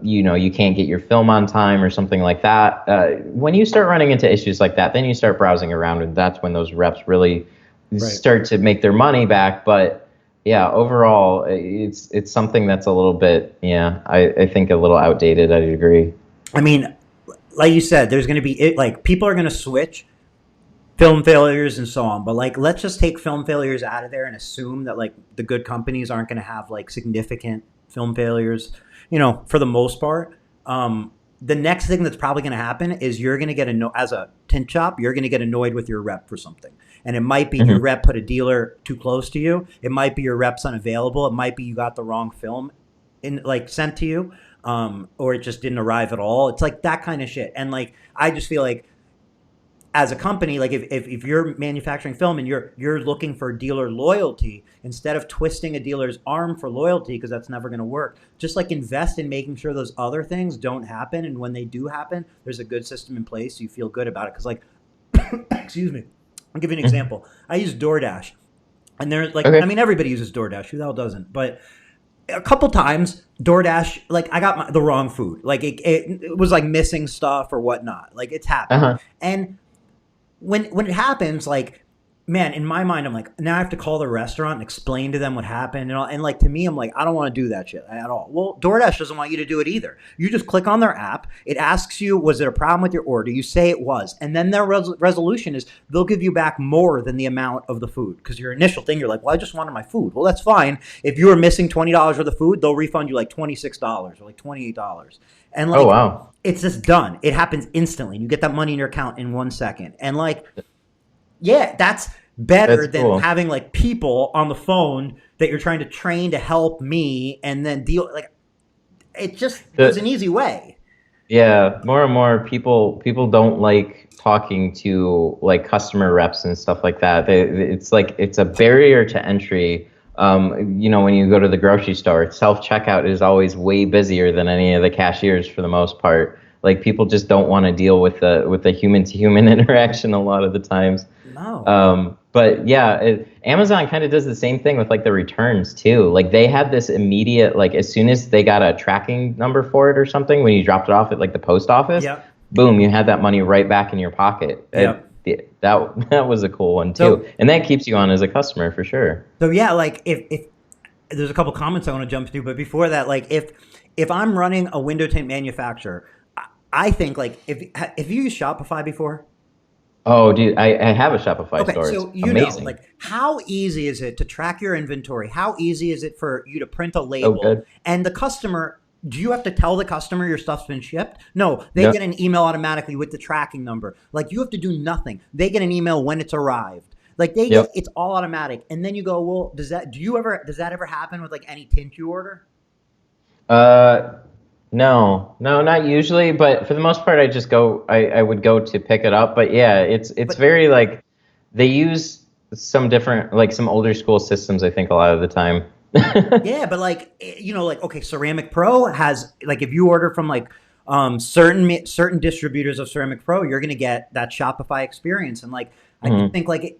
you can't get your film on time or something like that. When you start running into issues like that, then you start browsing around, and that's when those reps really start to make their money back. But yeah, overall, it's something that's a little bit, I think a little outdated. I'd agree. I mean, like you said, there's going to be people are going to switch film failures and so on, but like, let's just take film failures out of there and assume that like the good companies aren't going to have like significant film failures, for the most part. The next thing that's probably going to happen is you're going to get as a tint shop, you're going to get annoyed with your rep for something. And it might be your rep put a dealer too close to you. It might be your rep's unavailable. It might be you got the wrong film sent to you, or it just didn't arrive at all. It's like that kind of shit. And like, I just feel like as a company, like if you're manufacturing film and you're looking for dealer loyalty, instead of twisting a dealer's arm for loyalty, because that's never going to work, just like invest in making sure those other things don't happen. And when they do happen, there's a good system in place, so you feel good about it. Because like, excuse me, I'll give you an example. I use DoorDash, and there's like, I mean, everybody uses DoorDash. Who the hell doesn't? But a couple times, DoorDash, like I got the wrong food. Like it was like missing stuff or whatnot. Like it's happened. And when it happens, like, man, in my mind, I'm like, now I have to call the restaurant and explain to them what happened and all. And like, to me, I'm like, I don't want to do that shit at all. Well, DoorDash doesn't want you to do it either. You just click on their app. It asks you, was it a problem with your order? You say it was. And then their resolution is they'll give you back more than the amount of the food. Because your initial thing, you're like, well, I just wanted my food. Well, that's fine. If you were missing $20 worth of food, they'll refund you like $26 or like $28. And like, oh, wow. It's just done. It happens instantly. You get that money in your account in 1 second. And like, yeah, that's better than having like people on the phone that you're trying to train to help me and then deal. Like, it just was an The, easy way. yeah, more and more people don't like talking to like customer reps and stuff like that. It's like it's a barrier to entry. When you go to the grocery store, self checkout is always way busier than any of the cashiers for the most part. Like people just don't want to deal with the human to human interaction a lot of the times. No. But yeah, Amazon kind of does the same thing with like the returns too. Like they had this immediate, like as soon as they got a tracking number for it or something, when you dropped it off at like the post office, Yep. boom, you had that money right back in your pocket. Yep. That was a cool one So too, and that keeps you on as a customer for sure. so yeah, like if there's a couple comments I want to jump to, but before that, like if I'm running a window tint manufacturer, I think like if you use Shopify before. Oh, dude, I have a Shopify Okay, store. It's so amazing. like how easy is it to track your inventory? How easy is it for you to print a So label good. and the customer? Do you have to tell the customer your stuff's been shipped? No, they No, get an email automatically with the tracking number. Like you have to do nothing. They get an email when it's arrived. Like yep. it's all automatic. And then you go, well, does that ever happen with like any tint you order? Uh, no, no, not usually, but for the most part, I would go to pick it up. But yeah, it's But very like they use some different, like some older school systems, I think, a lot of the time. yeah, but like like okay, Ceramic Pro has like if you order from like certain distributors of Ceramic Pro, you're gonna get that Shopify experience. And like I just Mhm. think like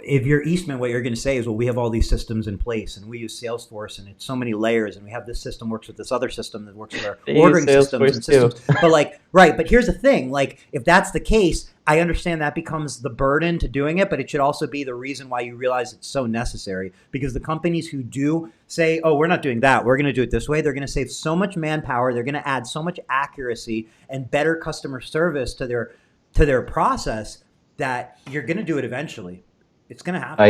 if you're Eastman, what you're going to say is, well, we have all these systems in place, and we use Salesforce, and it's so many layers, and we have this system works with this other system that works with our They use ordering systems Salesforce and too. systems. But like, right? But here's the thing: like, if that's the case, I understand that becomes the burden to doing it, but it should also be the reason why you realize it's so necessary. Because the companies who do say, "Oh, we're not doing that; we're going to do it this way," they're going to save so much manpower. They're going to add so much accuracy and better customer service to their process that you're going to do it eventually. It's gonna happen.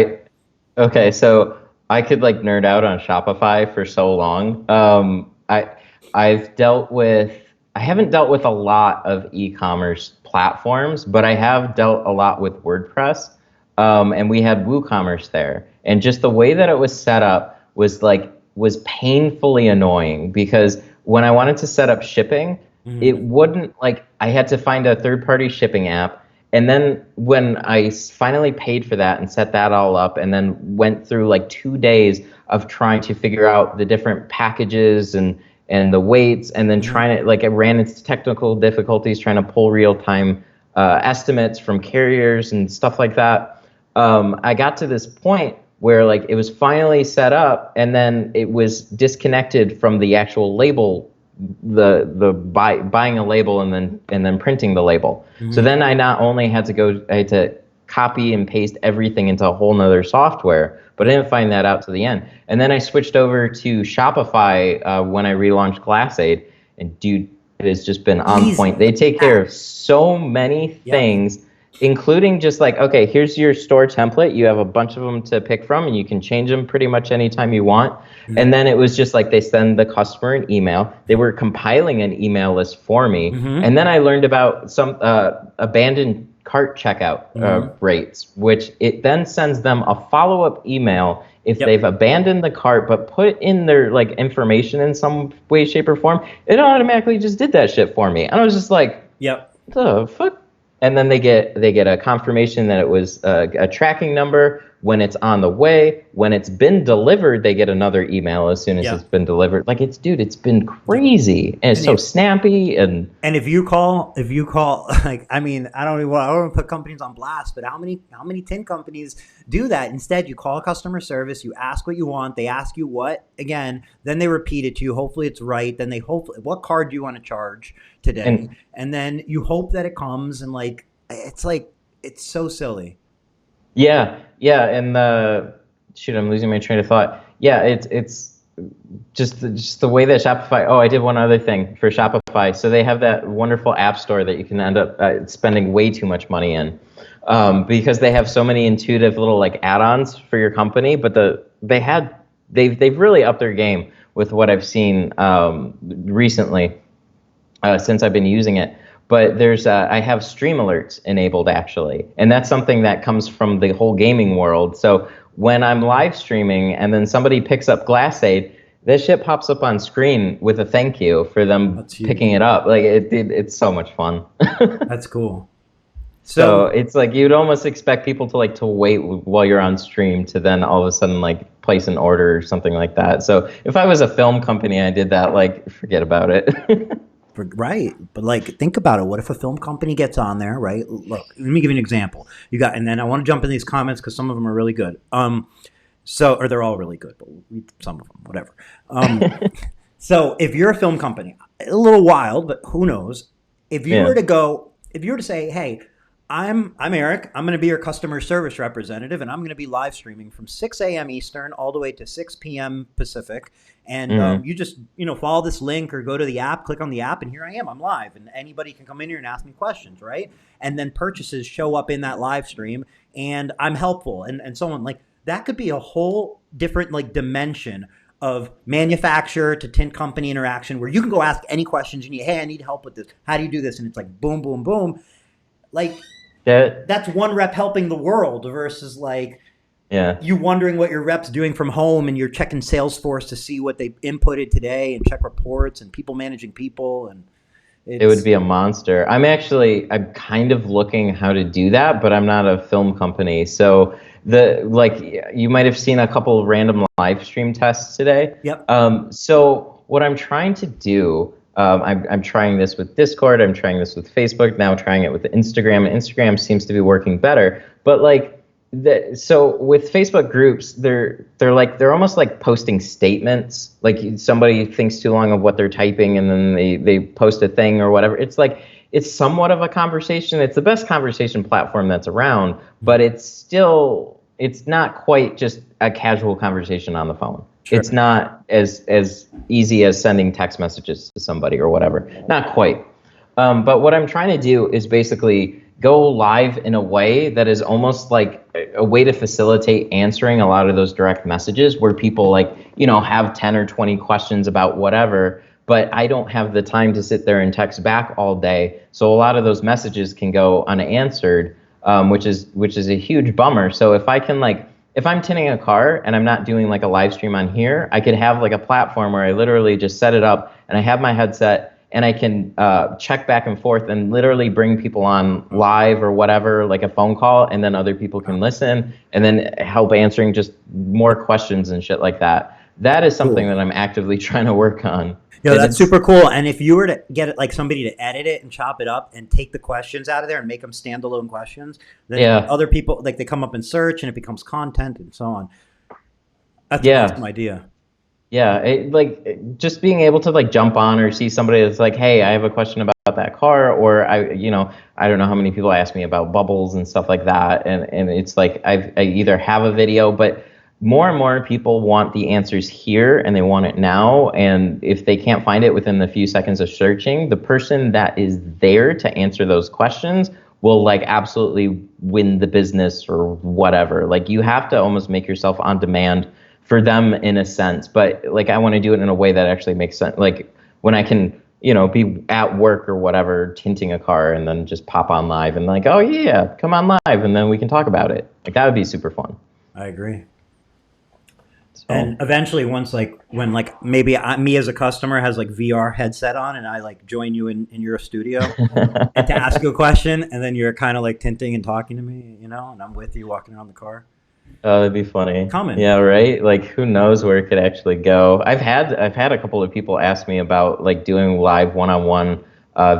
I Okay, so I could like nerd out on Shopify for so long. I've dealt with I haven't dealt with a lot of e-commerce platforms, but I have dealt a lot with WordPress. And we had WooCommerce there, and just the way that it was set up was painfully annoying because when I wanted to set up shipping, it Mhm. wouldn't like I had to find a third-party shipping app. And then when I finally paid for that and set that all up, and then went through like 2 days of trying to figure out the different packages and the weights, and then Mhm. trying to like I ran into technical difficulties trying to pull real time estimates from carriers and stuff like that. I got to this point where like it was finally set up, and then it was disconnected from the actual label, buying a label and then printing the label. So Mhm. then I had to copy and paste everything into a whole nother software, but I didn't find that out to the end. And then I switched over to Shopify when I relaunched GlassAid, and dude, it has just been on point. Easy. They take care of Fast. so many Yep. things, including just like, okay, here's your store template. You have a bunch of them to pick from, and you can change them pretty much anytime you want. Mhm. And then it was just like they send the customer an email. They were compiling an email list for me. Mhm. And then I learned about some abandoned cart checkout Mhm. rates, which it then sends them a follow-up email if Yep. they've abandoned the cart but put in their like information in some way, shape, or form. It automatically just did that shit for me. And I was just like, Yep. the fuck? And then they get a confirmation that it was a tracking number when it's on the way. When it's been delivered, they get another email as soon as it's Yep. been delivered. Like it's been Yep. crazy, and it's And so if snappy. And and if you call, like, I mean, I don't want to put companies on blast, but how many tin companies do that? Instead, you call customer service, you ask what you want, they ask you what again, then they repeat it to you. Hopefully, it's right. Then they hopefully, what card do you want to charge today? and And then you hope that it comes, and like it's so silly. yeah, yeah, and shoot, I'm losing my train of thought. Yeah, it's just the way that Shopify. Oh, I did one other thing for Shopify. So they have that wonderful app store that you can end up spending way too much money in, because they have so many intuitive little like add-ons for your company. But they've really upped their game with what I've seen recently since I've been using it. But I have stream alerts enabled actually, and that's something that comes from the whole gaming world. So when I'm live streaming and then somebody picks up GlassAid, That shit pops up on screen with a thank you for them That's huge. picking it up. Like it's so much fun. That's cool. So So it's like you'd almost expect people to like to wait while you're on stream to then all of a sudden like place an order or something like that. So if I was a film company and I did that, like forget about it. right, but like think about it. What if a film company gets on there, right? Look, let me give you an example. You got, and then I want to jump in these comments because some of them are really good. So or they're all really good, but we'll read some of them, whatever. So if you're a film company, a little wild, but who knows? If you were Yeah. to go, if you were to say, hey, I'm Eric. I'm going to be your customer service representative, and I'm going to be live streaming from 6 a.m. Eastern all the way to 6 p.m. Pacific. And Hmm. you just follow this link or go to the app, click on the app, and here I am. I'm live, and anybody can come in here and ask me questions, right? And then purchases show up in that live stream, and I'm helpful, and so on. Like that could be a whole different like dimension of manufacturer to tint company interaction where you can go ask any questions you need. Hey, I need help with this. How do you do this? And it's like boom, boom, boom. Like That that's one rep helping the world versus like yeah. you wondering what your rep's doing from home and you're checking Salesforce to see what they inputted today and check reports and people managing people and It would it's be a monster. I'm kind of looking how to do that, but I'm not a film company. So you might have seen a couple of random live stream tests today. yep. So what I'm trying to do, I'm trying this with Discord. I'm trying this with Facebook. Now trying it with Instagram. Instagram seems to be working better. But like so with Facebook groups, they're almost like posting statements. Like somebody thinks too long of what they're typing, and then they post a thing or whatever. It's like it's somewhat of a conversation. It's the best conversation platform that's around, but it's not quite just a casual conversation on the phone. Sure. It's not as easy as sending text messages to somebody or whatever. Not quite. But what I'm trying to do is basically go live in a way that is almost like a way to facilitate answering a lot of those direct messages where people like, have 10 or 20 questions about whatever, but I don't have the time to sit there and text back all day. So a lot of those messages can go unanswered, which is a huge bummer. So if I'm tinting a car and I'm not doing like a live stream on here, I could have like a platform where I literally just set it up and I have my headset and I can check back and forth and literally bring people on live or whatever, like a phone call, and then other people can listen and then help answering just more questions and shit like that. That is something Cool. that I'm actively trying to work on. Yeah, And that's it's super cool. And if you were to get it like somebody to edit it and chop it up and take the questions out of there and make them standalone questions, then yeah, other people like they come up in search and it becomes content and so on. That's an yeah. awesome idea. Yeah, just being able to like jump on or see somebody that's like, hey, I have a question about that car, or I don't know how many people ask me about bubbles and stuff like that, and it's like I either have a video, but more and more people want the answers here and they want it now, and if they can't find it within the few seconds of searching, the person that is there to answer those questions will like absolutely win the business or whatever. Like you have to almost make yourself on demand for them in a sense, but like I want to do it in a way that actually makes sense. Like when I can, be at work or whatever, tinting a car and then just pop on live and like, oh yeah, come on live and then we can talk about it. Like that would be super fun. I agree. And So eventually, once like when like maybe me as a customer has like VR headset on, and I like join you in your studio and to ask you a question, and then you're kind of like tinting and talking to me, and I'm with you walking around the car. oh, that'd be funny. Coming. Yeah, right. Like who knows where it could actually go. I've had a couple of people ask me about like doing live one-on-one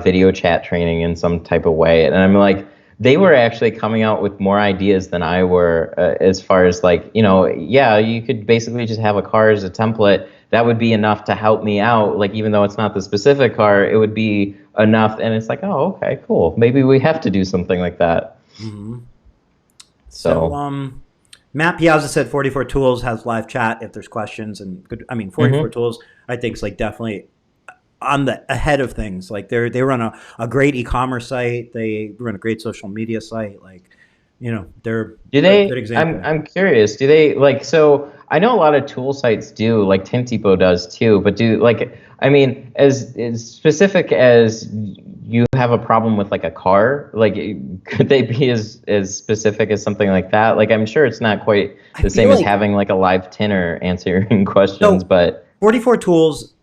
video chat training in some type of way, and I'm like, they were actually coming out with more ideas than I were as far as like, yeah, you could basically just have a car as a template. That would be enough to help me out. Like even though it's not the specific car, it would be enough. And it's like, oh, okay, cool. Maybe we have to do something like that. Hmm. So, So. Matt Piazza said 44 Tools has live chat if there's questions, and 44 Mhm. Tools I think is like definitely on the ahead of things. Like they run a great e-commerce site, they run a great social media site. Like they're Do a good they? example. I'm curious. Do they like? So I know a lot of tool sites do, like Tint does too. But do like? I mean, as specific as you have a problem with like a car, like could they be as specific as something like that? Like I'm sure it's not quite I the feel same as like having like a live tinner answering questions, so but 44 Tools,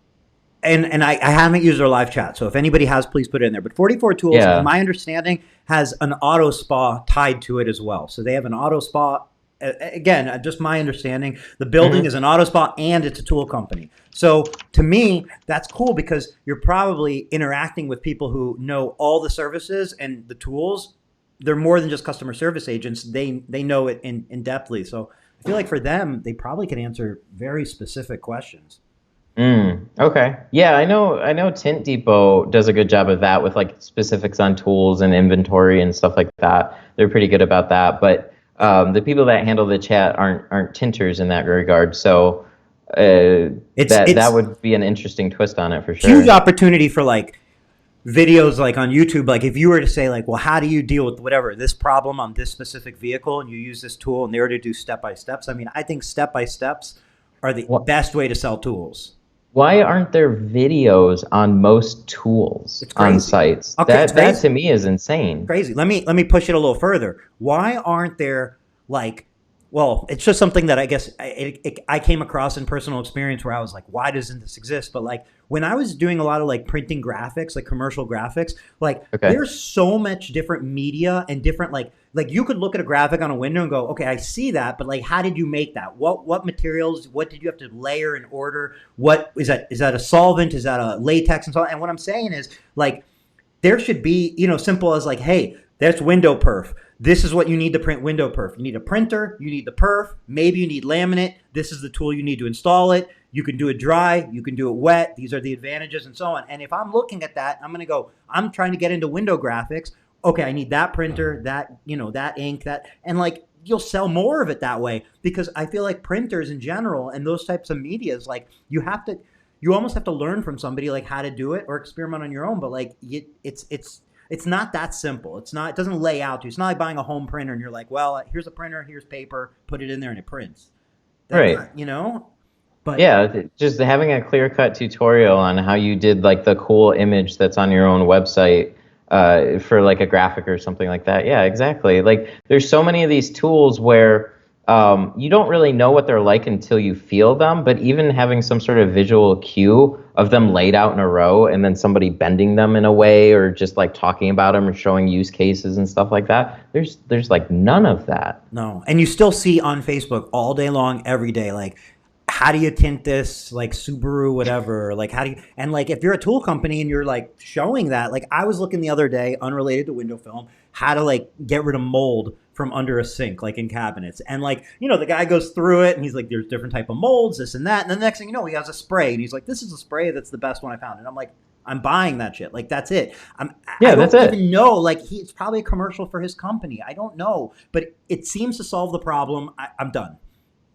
and I haven't used their live chat, so if anybody has, please put it in there. But 44 Tools, in Yeah. my understanding, has an auto spa tied to it as well. So they have an auto spa. Again, just my understanding, the building Hmm. is an auto spa and it's a tool company. So to me, that's cool because you're probably interacting with people who know all the services and the tools. They're more than just customer service agents. They know it in depthly. So I feel like for them, they probably can answer very specific questions. Okay. Yeah, I know Tint Depot does a good job of that with like specifics on tools and inventory and stuff like that. They're pretty good about that. But the people that handle the chat aren't tinters in that regard. So that It's would be an interesting twist on it for huge sure. opportunity for like videos like on YouTube. Like if you were to say like, well, how do you deal with whatever this problem on this specific vehicle, and you use this tool, and they were to do step by steps. I mean, I think step by steps are the Wh- best way to sell tools. Why aren't there videos on most tools It's on crazy. sites? Okay, it's That crazy. to me is insane. Crazy. Let me push it a little further. Why aren't there like, well, it's just something that I guess I came across in personal experience where I was like, why doesn't this exist? But like when I was doing a lot of like printing graphics, like commercial graphics, like Okay. there's so much different media and different like you could look at a graphic on a window and go, okay, I see that, but like how did you make that? What materials? What did you have to layer and order? What is that? Is that a solvent? Is that a latex and so on? And what I'm saying is like there should be, simple as like, hey, that's window perf. This is what you need to print window perf. You need a printer, you need the perf, maybe you need laminate. This is the tool you need to install it. You can do it dry, you can do it wet. These are the advantages and so on. And if I'm looking at that, I'm going to go, I'm trying to get into window graphics. Okay, I need that printer, that ink, that, and like, you'll sell more of it that way because I feel like printers in general and those types of medias, like you almost have to learn from somebody like how to do it or experiment on your own. But like it's not that simple. It's not. It doesn't lay out to you. It's not like buying a home printer and you're like, well, here's a printer, here's paper, put it in there and it prints. That's Right. not. But Yeah, just having a clear-cut tutorial on how you did like the cool image that's on your own website for like a graphic or something like that. Yeah, exactly. Like there's so many of these tools where you don't really know what they're like until you feel them, but even having some sort of visual cue of them laid out in a row and then somebody bending them in a way or just like talking about them or showing use cases and stuff like that, there's like none of that. no, and you still see on Facebook all day long, every day, like how do you tint this, like Subaru, whatever, like how do you, and like if you're a tool company and you're like showing that, like I was looking the other day, unrelated to window film, how to like get rid of mold from under a sink, like in cabinets, and like the guy goes through it and he's like, there's different type of molds, this and that, and then the next thing you know, he has a spray and he's like, this is a spray that's the best one I found, and I'm like, I'm buying that shit. Like that's it. I Yeah, that's don't it. even know. Like it's probably a commercial for his company. I don't know, but it seems to solve the problem. I'm done.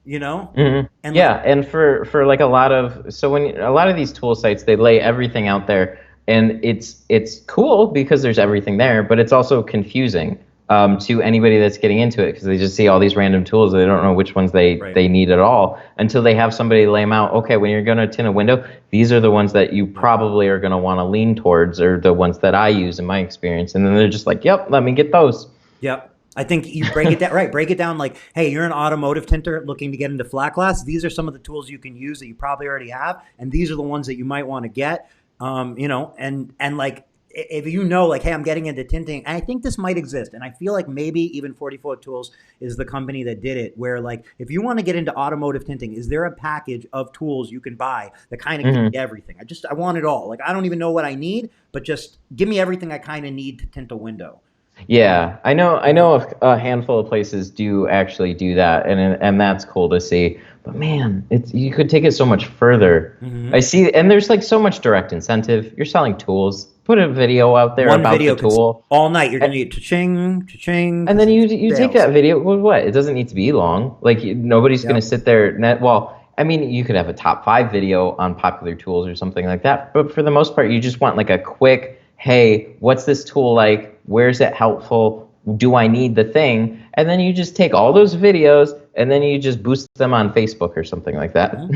Hmm. And like Yeah, and for like a lot of so when a lot of these tool sites they lay everything out there, and it's cool because there's everything there, but it's also confusing to anybody that's getting into it because they just see all these random tools they don't know which ones right, they need at all until they have somebody lay them out. Okay, when you're going to tint a window, these are the ones that you yep, probably are going to want to lean towards, or the ones that I use in my experience, and then they're just like, yep, let me get those. yep. I think you break it down right. Break it down like, hey, you're an automotive tinter looking to get into flat glass. These are some of the tools you can use that you probably already have, and these are the ones that you might want to get. And like if like, hey, I'm getting into tinting, and I think this might exist, and I feel like maybe even 44 Tools is the company that did it. Where like if you want to get into automotive tinting, is there a package of tools you can buy that kind of gives Hmm. you everything? I want it all. Like I don't even know what I need, but just give me everything I kind of need to tint a window. Yeah, I You know? know a handful of places do actually do that, and that's cool to see. But man, it's you could take it so much further. I Hmm. see, and there's like so much direct incentive. You're selling tools. Put a video out there One about the video could tool, all night. You're and, gonna get cha-ching, cha-ching, and because then it's you take sales. that video. Well, what? It doesn't need to be long. Like nobody's gonna Yep. sit there. Well, I mean, you could have a top five video on popular tools or something like that. But for the most part, you just want like a quick, hey, what's this tool like? Where's it helpful? Do I need the thing? And then you just take all those videos and then you just boost them on Facebook or something like that. Hmm.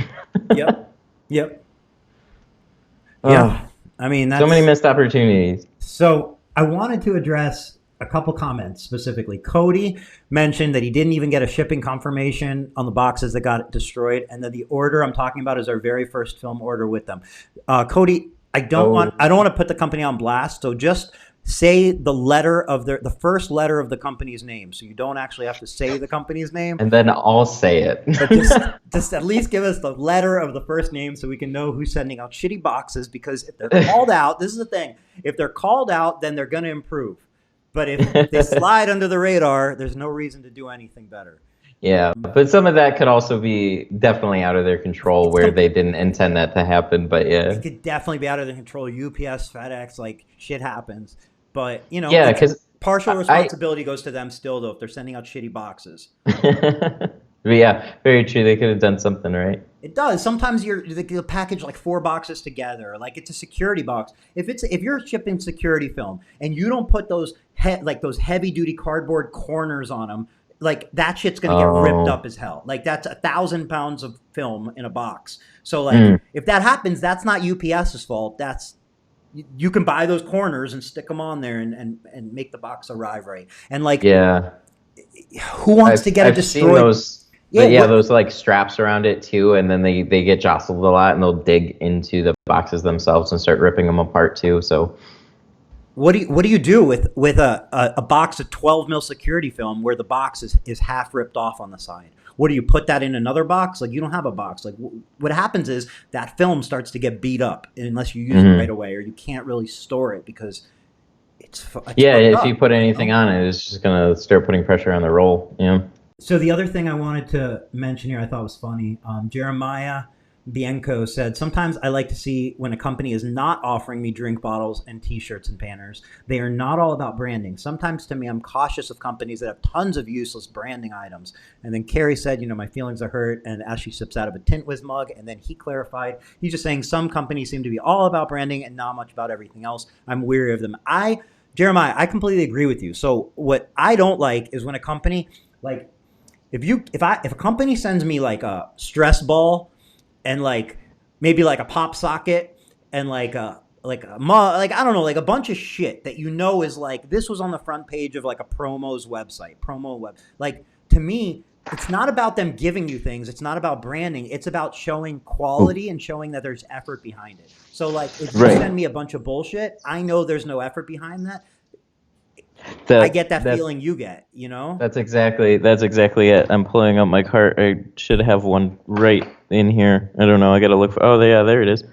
Yep. Yep. Oh, Yeah. I mean, so many that's missed opportunities. so. I wanted to address. a couple comments specifically. Cody mentioned that he didn't even get a shipping confirmation on the boxes that got destroyed, and that the order I'm talking about is our very first film order with them. Cody, Oh, I don't want to put the company on blast, so just say the first letter of the company's name, so you don't actually have to say the company's name. and then I'll say it. But just at least give us the letter of the first name so we can know who's sending out shitty boxes. Because if they're called out, this is the thing. If they're called out, then they're going to improve. But if they slide under the radar, there's no reason to do anything better. Yeah, but some of that could also be definitely out of their control where they didn't intend that to happen. But yeah, It could definitely be out of their control. UPS, FedEx, like shit happens. But yeah, because partial I responsibility goes to them still, though, if they're sending out shitty boxes. but yeah, very true. They could have done something right. It does. Sometimes you'll package like 4 boxes together, like it's a security box. If you're shipping security film and you don't put those those heavy duty cardboard corners on them, like that shit's gonna get ripped Oh, up as hell. Like that's 1,000 pounds of film in a box. So like mm, if that happens, that's not UPS's fault. That's you can buy those corners and stick them on there and make the box arrive right. And like yeah. who wants to get a I've seen destroyed? those. Yeah, Yeah, those like straps around it too, and then they get jostled a lot, and they'll dig into the boxes themselves and start ripping them apart too. So what do you do with a box of 12 mil security film where the box is half ripped off on the side? What do you put that in another box? Like you don't have a box. Like what happens is that film starts to get beat up unless you use it mhm. right away, or you can't really store it because it's Yeah, fucked if you up. put You anything know? on it, it's just gonna start putting pressure on the roll. Yeah. So the other thing I wanted to mention here, I thought was funny. Jeremiah Bianco said, "Sometimes I like to see when a company is not offering me drink bottles and T-shirts and banners. They are not all about branding. Sometimes, to me, I'm cautious of companies that have tons of useless branding items." And then Carrie said, "My feelings are hurt." And as she sips out of a Tint Wiz mug, and then he clarified, he's just saying some companies seem to be all about branding and not much about everything else. I'm weary of them. Jeremiah, I completely agree with you. So what I don't like is when a company like if a company sends me like a stress ball and like maybe like a pop socket and like I don't know, like a bunch of shit that is like this was on the front page of like a promo's website, promo web. Like to me, it's not about them giving you things. It's not about branding. It's about showing Ooh, quality and showing that there's effort behind it. So like if you right. send me a bunch of bullshit, I know there's no effort behind that. I That get that that's feeling you get. that's exactly it. I'm pulling up my cart. I should have one right in here. I don't know. I gotta look for. Oh, yeah, there it is.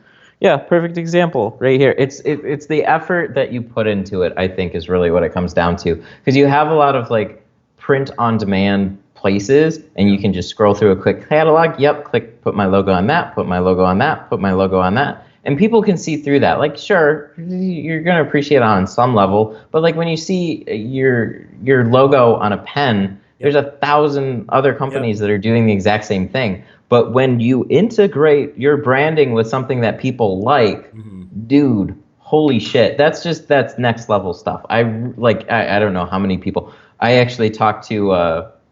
Yeah, perfect example right here. It's the effort that you put into it. I think is really what it comes down to, because you have a lot of like print on demand places, and you Yeah. can just scroll through a quick catalog. Yep, click, put my logo on that. Put my logo on that. Put my logo on that. And people can see through that. Like, sure, you're gonna appreciate it on some level, but like when you see your logo on a pen, there's Yep. 1,000 other Yep. companies that are doing the exact same thing. But when you integrate your branding with something that people like, Hmm. dude, holy shit, that's next level stuff. I don't know how many people. I actually talked to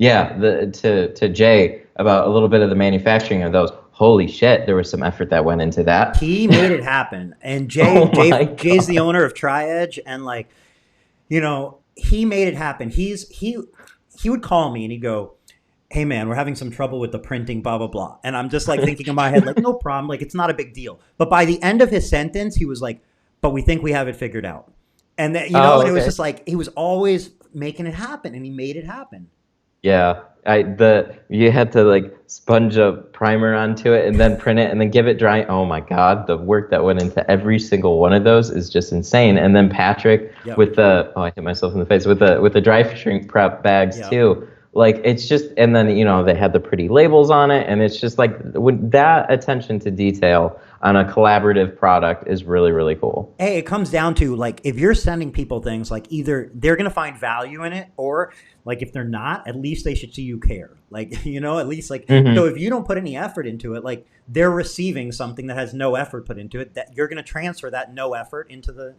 to Jay about a little bit of the manufacturing of those. Holy shit, there was some effort that went into that. He made it happen. And Oh my Jay's the god. owner of TriEdge, and like, he made it happen. He would call me and he'd go, "Hey man, we're having some trouble with the printing, blah blah blah." And I'm just like thinking in my head, like, no problem, like it's not a big deal. But by the end of his sentence, he was like, "But we think we have it figured out." And that, Oh, and it was okay. just like he was always making it happen, and he made it happen. Yeah, you had to like sponge a primer onto it and then print it and then give it dry. Oh my God, the work that went into every single one of those is just insane. And then Patrick Yep. with the I hit myself in the face with the dry shrink prep bags Yep. too. Like it's just, and then they had the pretty labels on it, and it's just like with that attention to detail on a collaborative product is really really cool. Hey, it comes down to like if you're sending people things, like either they're gonna find value in it, or like if they're not, at least they should see you care. Like at least like so Hmm. if you don't put any effort into it, like they're receiving something that has no effort put into it, that you're gonna transfer that no effort into the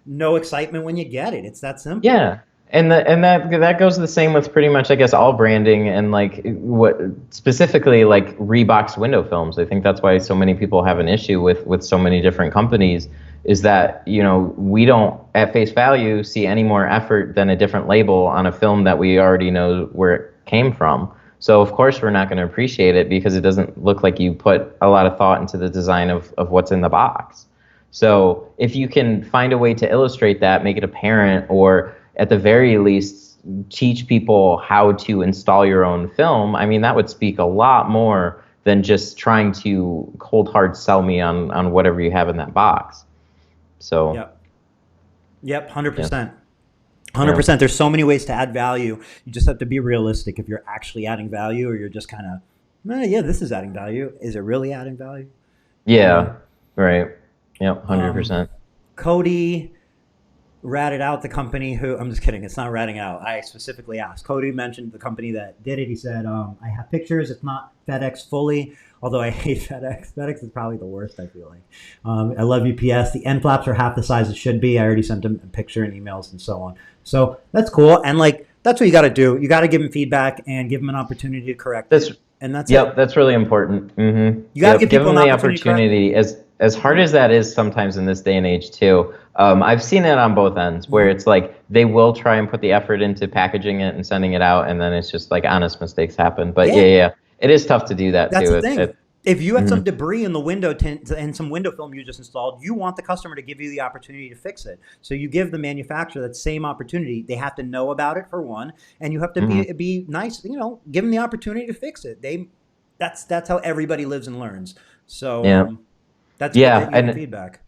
no excitement when you get it. It's that simple. Yeah. And that goes the same with pretty much, I guess, all branding and like what specifically like Reebok's window films. I think that's why so many people have an issue with so many different companies is that, you know, we don't at face value see any more effort than a different label on a film that we already know where it came from. So of course we're not going to appreciate it because it doesn't look like you put a lot of thought into the design of what's in the box. So if you can find a way to illustrate that, make it apparent, or at the very least teach people how to install your own film, I mean, that would speak a lot more than just trying to cold hard sell me on whatever you have in that box. So Yep, yeah, 100%. yeah, 100%. There's so many ways to add value. You just have to be realistic if you're actually adding value or you're just kind of, yeah, this is adding value. Is it really adding value? You yeah, know, right, yep, um, 100%. Cody ratted out the company who, I'm just kidding. It's not ratting out. I specifically asked. Cody mentioned the company that did it. He said, I have pictures. It's not FedEx fully, although I hate FedEx. FedEx is probably the worst, I feel like. I love UPS. The end flaps are half the size it should be. I already sent him a picture and emails and so on. So that's cool. And like, that's what you got to do. You got to give him feedback and give him an opportunity to correct That's it. And that's Yep, it. that's really important. You got to Yep, give give people them an the opportunity to correct it. opportunity. As hard as that is sometimes in this day and age too. I've seen it on both ends where Mhm. it's like they will try and put the effort into packaging it and sending it out, and then it's just like honest mistakes happen. But yeah, Yeah. yeah, it is tough to do that That's too. the thing. If you have some Mhm. debris in the window tint and some window film you just installed, you want the customer to give you the opportunity to fix it. So you give the manufacturer that same opportunity. They have to know about it for one, and you have to Mhm. be nice. You know, give them the opportunity to fix it. That's how everybody lives and learns. So Yeah, that's good yeah, that you give them and feedback.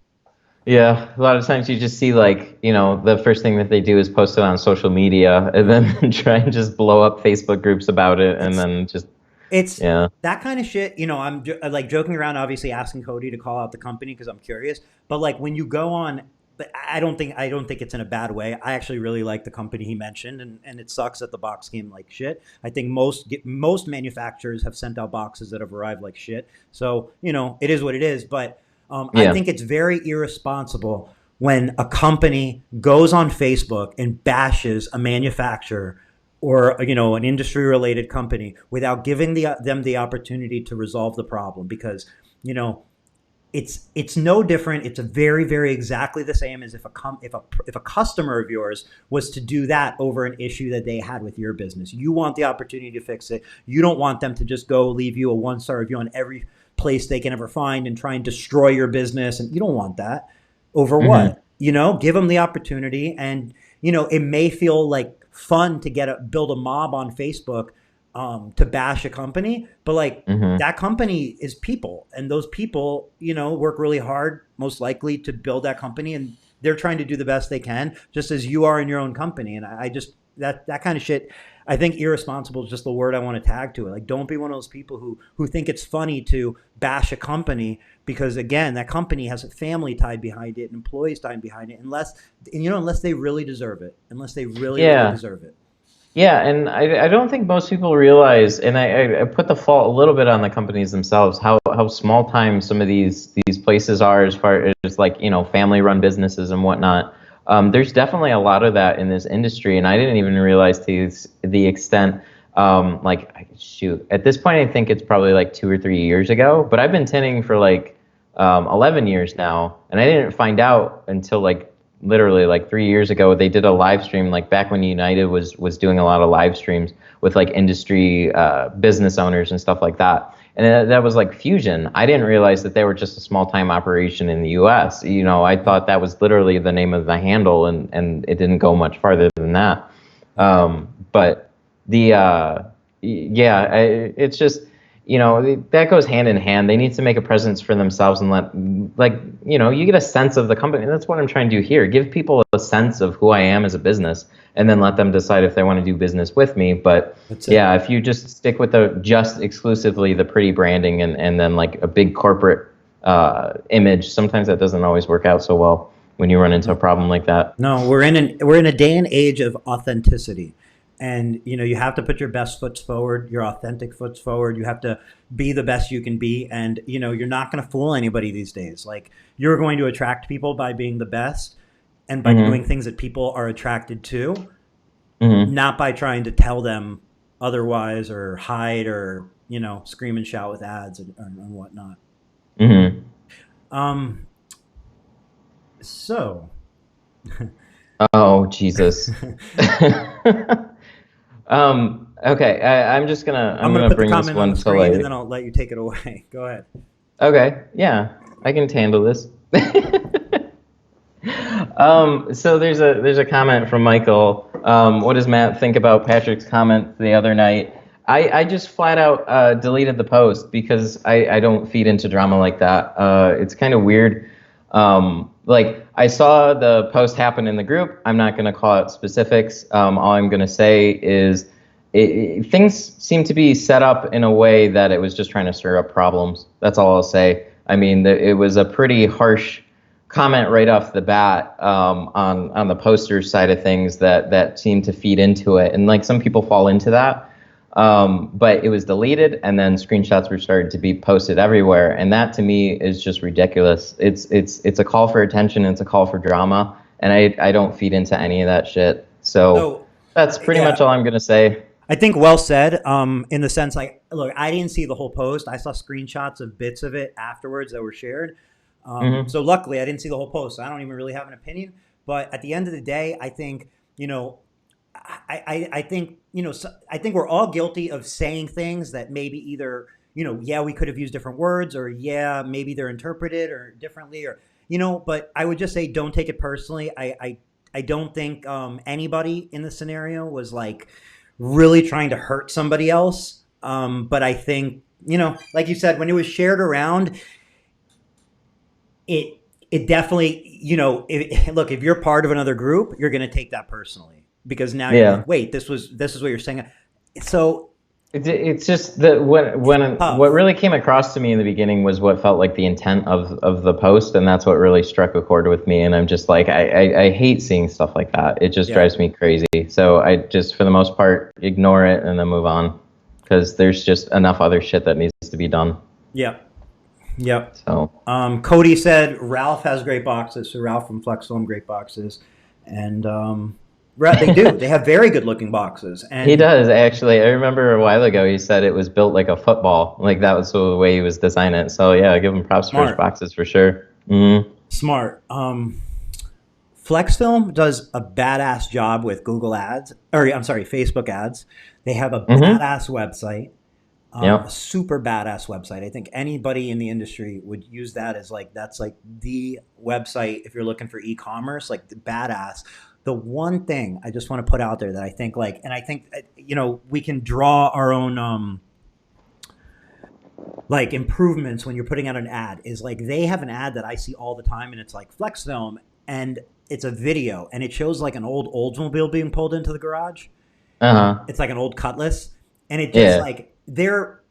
yeah, a lot of times you just see like, you know, the first thing that they do is post it on social media and Yep. then try and just blow up Facebook groups about it and It's then just it's yeah. that kind of shit. You know, like joking around, obviously asking Cody to call out the company because I'm curious. But like when you go on, but I don't think it's in a bad way. I actually really like the company he mentioned, and it sucks that the box came like shit. I think most manufacturers have sent out boxes that have arrived like shit. So you know, it is what it is. But I Yeah. think it's very irresponsible when a company goes on Facebook and bashes a manufacturer or you know an industry related company without giving them the opportunity to resolve the problem because you know it's no different. It's a very exactly the same as if a customer of yours was to do that over an issue that they had with your business. You want the opportunity to fix it. You don't want them to just go leave you a 1-star review on every place they can ever find and try and destroy your business. And you don't want that over Hmm. what? You know, give them the opportunity. And you know, it may feel like fun to build a mob on Facebook to bash a company, but like Hmm. that company is people, and those people, you know, work really hard, most likely, to build that company, and they're trying to do the best they can, just as you are in your own company. And I just that kind of shit, I think irresponsible is just the word I want to tag to it. Like, don't be one of those people who think it's funny to bash a company because again, that company has a family tied behind it, and employees tied behind it, unless they really deserve it, unless they really Yeah. deserve it. Yeah, and I don't think most people realize, and I put the fault a little bit on the companies themselves, how small time some of these places are as far as like, you know, family run businesses and whatnot. There's definitely a lot of that in this industry, and I didn't even realize to the extent, shoot, at this point I think it's probably like 2 or 3 years ago, but I've been tinting for like 11 years now, and I didn't find out until like literally like 3 years ago they did a live stream like back when United was doing a lot of live streams with like industry business owners and stuff like that, and that was like Fusion. I didn't realize that they were just a small time operation in the US. You know, I Yep. thought that was literally the name of the handle, and it didn't go much farther than that. Yep. But the yeah, it's just, you know, that goes hand in hand. They need to make a presence for themselves and let, like, you know, you get a sense of the company. That's what I'm trying to do here. Give people a sense of who I am as a business, and then let them decide if they want to do business with me. But That's it. yeah, if you just stick with the just exclusively the pretty branding and then like a big corporate image, sometimes that doesn't always work out so well when you run into a No. problem like that. No, we're in a day and age of authenticity. And you know, you have to put your best foot forward, your authentic foot forward. You have to be the best you can be. And you know, you're not going to fool anybody these days. Like you're going to attract people by being the best and by doing Hmm. things that people are attracted to. Hmm. not by trying to tell them otherwise or hide or scream and shout with ads and whatnot. Hmm. Um, so Oh, Jesus. Okay, I'm I'm gonna gonna put the bring this comment on one the to screen and then light. I'll let you take it away. Go ahead. Okay, yeah, I can handle this. So there's a comment from Michael. What does Matt think about Patrick's comment the other night? I just flat out deleted the post because I don't feed into drama like that. It's kind of weird. Like I saw the post happen in the group. I'm not going to call out specifics. All I'm going to say is things seem to be set up in a way that it was just trying to stir up problems. That's all I'll say. I mean, it was a pretty harsh comment right off the bat on the poster side of things that seemed to feed into it, and like some people fall into that. But it was deleted, and then screenshots were started to be posted everywhere, and that to me is just ridiculous. It's a call for attention, it's a call for drama, and I don't feed into any of that shit. So So that's pretty much yeah, all I'm gonna say. I think well said. In the sense, like, look, I didn't see the whole post. I saw screenshots of bits of it afterwards that were shared. Hmm. So luckily, I didn't see the whole post. So I don't even really have an opinion. But at the end of the day, I think I think I think we're all guilty of saying things that maybe either yeah, we could have used different words, or yeah, maybe they're interpreted or differently, or But I would just say don't take it personally. I don't think anybody in the scenario was like really trying to hurt somebody else. But I think like you said, when it was shared around, it it definitely look, if you're part of another group, you're going to take that personally because now you're Yeah. like, wait, this is what you're saying. So It's just that what tough. really came across to me in the beginning was what felt like the intent of the post, and that's what really struck a chord with me. And I'm just like, I hate seeing stuff like that. It just Yeah. drives me crazy. So I just, for the most part, ignore it and then move on because there's just enough other shit that needs to be done. Yep. Yep. So Cody said Ralph has great boxes. So Ralph from Flex Film, great boxes, and they do. They have very good looking boxes, he and does actually. I remember a while ago he said it was built like a football, like that was the way he was designing it. So yeah, I give him props for his smart, boxes for sure. Mm-hmm. smart. FlexFilm does a badass job with Google Ads, or I'm sorry, Facebook ads. They have a Mm-hmm. badass website, a Yep. super badass website. I think anybody in the industry would use that as like that's like the website if you're looking for e-commerce, like the badass. The one thing I just want to put out there that I think like, and I think we can draw our own like improvements when you're putting out an ad is like they have an ad that I see all the time and it's like Flex Film and it's a video and it shows like an old Oldsmobile being pulled into the garage. Uh-huh. It's like an old Cutlass and it just Yeah. like their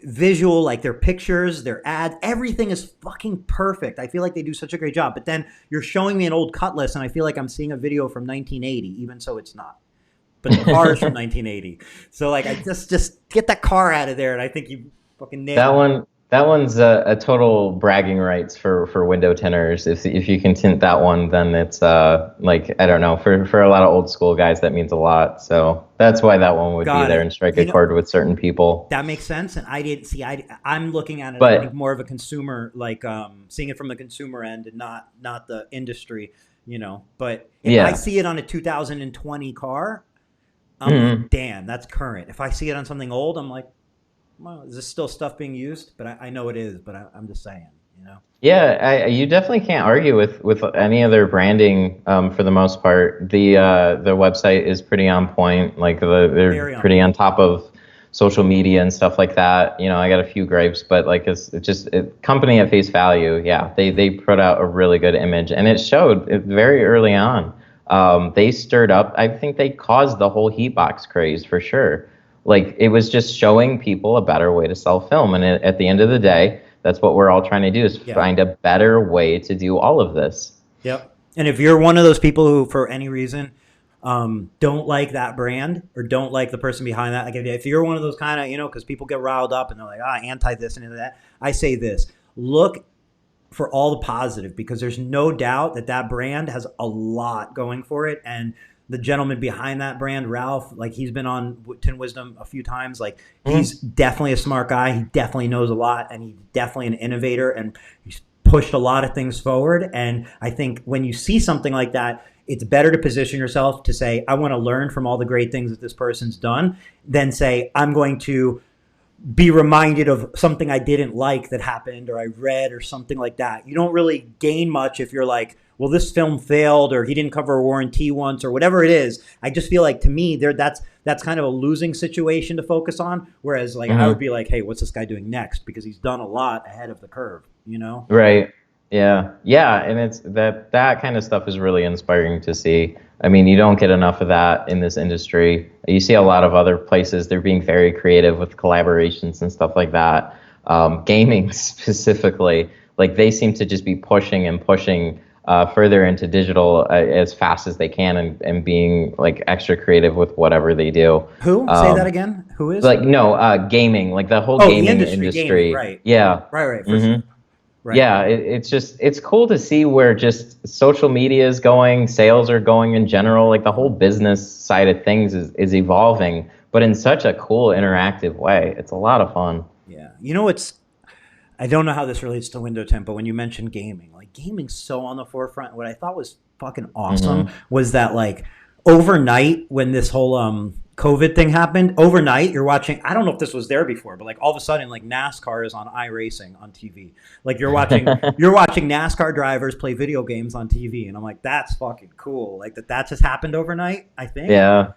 visual, like their pictures, their ad, everything is fucking perfect. I feel like they do such a great job. But then you're showing me an old Cutlass and I feel like I'm seeing a video from 1980, even so it's not. But the car is from 1980. So like I just get that car out of there and I think you fucking That nailed it. one, that one's a total bragging rights for window tinters. If you can tint that one, then it's like I don't know, for a lot of old school guys that means a lot. So that's why that one would be Got there it. and strike a chord with certain people. That makes sense. And I didn't see. I'm looking at it. I think But more of a consumer, like seeing it from the consumer end, and not the industry. But if I yeah. see it on a 2020 car, I'm like, Mhm. damn, that's current. If I see it on something old, I'm like, well, is this still stuff being used? But I know it is. But I'm just saying. Yeah, you definitely can't argue with any other branding for the most part. The website is pretty on point. Like they're Very on pretty on point. top of social media and stuff like that. I got a few gripes, but like it's just company at face value. Yeah, they put out a really good image, and it showed it very early on. They stirred up. I think they caused the whole heat box craze for sure. Like it was just showing people a better way to sell film, and at the end of the day, that's what we're all trying to do is Yeah. find a better way to do all of this. Yep. And if you're one of those people who, for any reason, don't like that brand or don't like the person behind that, like if you're one of those kind of, because people get riled up and they're like, anti this and that, I say this: look for all the positive because there's no doubt that brand has a lot going for it, and the gentleman behind that brand, Ralph, like he's been on Tint Wizdom a few times. Like Mhm. he's definitely a smart guy. He definitely knows a lot, and he's definitely an innovator, and he's pushed a lot of things forward. And I think when you see something like that, it's better to position yourself to say, I want to learn from all the great things that this person's done, than say, I'm going to be reminded of something I didn't like that happened or I read or something like that. You don't really gain much if you're like, well, this film failed or he didn't cover a warranty once or whatever it is. I just feel like to me that's kind of a losing situation to focus on. Whereas like I would Mhm. be like, hey, what's this guy doing next? Because he's done a lot ahead of the curve, you know? Right. Yeah. Yeah. And it's that kind of stuff is really inspiring to see. I mean, you don't get enough of that in this industry. You see a lot of other places, they're being very creative with collaborations and stuff like that. Gaming specifically, like they seem to just be pushing and pushing further into digital as fast as they can and being like extra creative with whatever they do. Who? Say that again. Who is? Like, no, gaming, like the whole Oh, the gaming industry, gaming, industry. right. Yeah. Right, for hmm sure. Right. Yeah, it's just it's cool to see where just social media is going, sales are going in general, like the whole business side of things is evolving, but in such a cool interactive way. It's a lot of fun. Yeah. You know, I don't know how this relates to window tint, but when you mentioned gaming, like gaming's so on the forefront. What I thought was fucking awesome hmm was that like overnight when this whole COVID thing happened, overnight you're watching. I don't know if this was there before, but like all of a sudden, like NASCAR is on iRacing on TV. Like you're watching NASCAR drivers play video games on TV, and I'm like, that's fucking cool. Like that just happened overnight. I think. Yeah.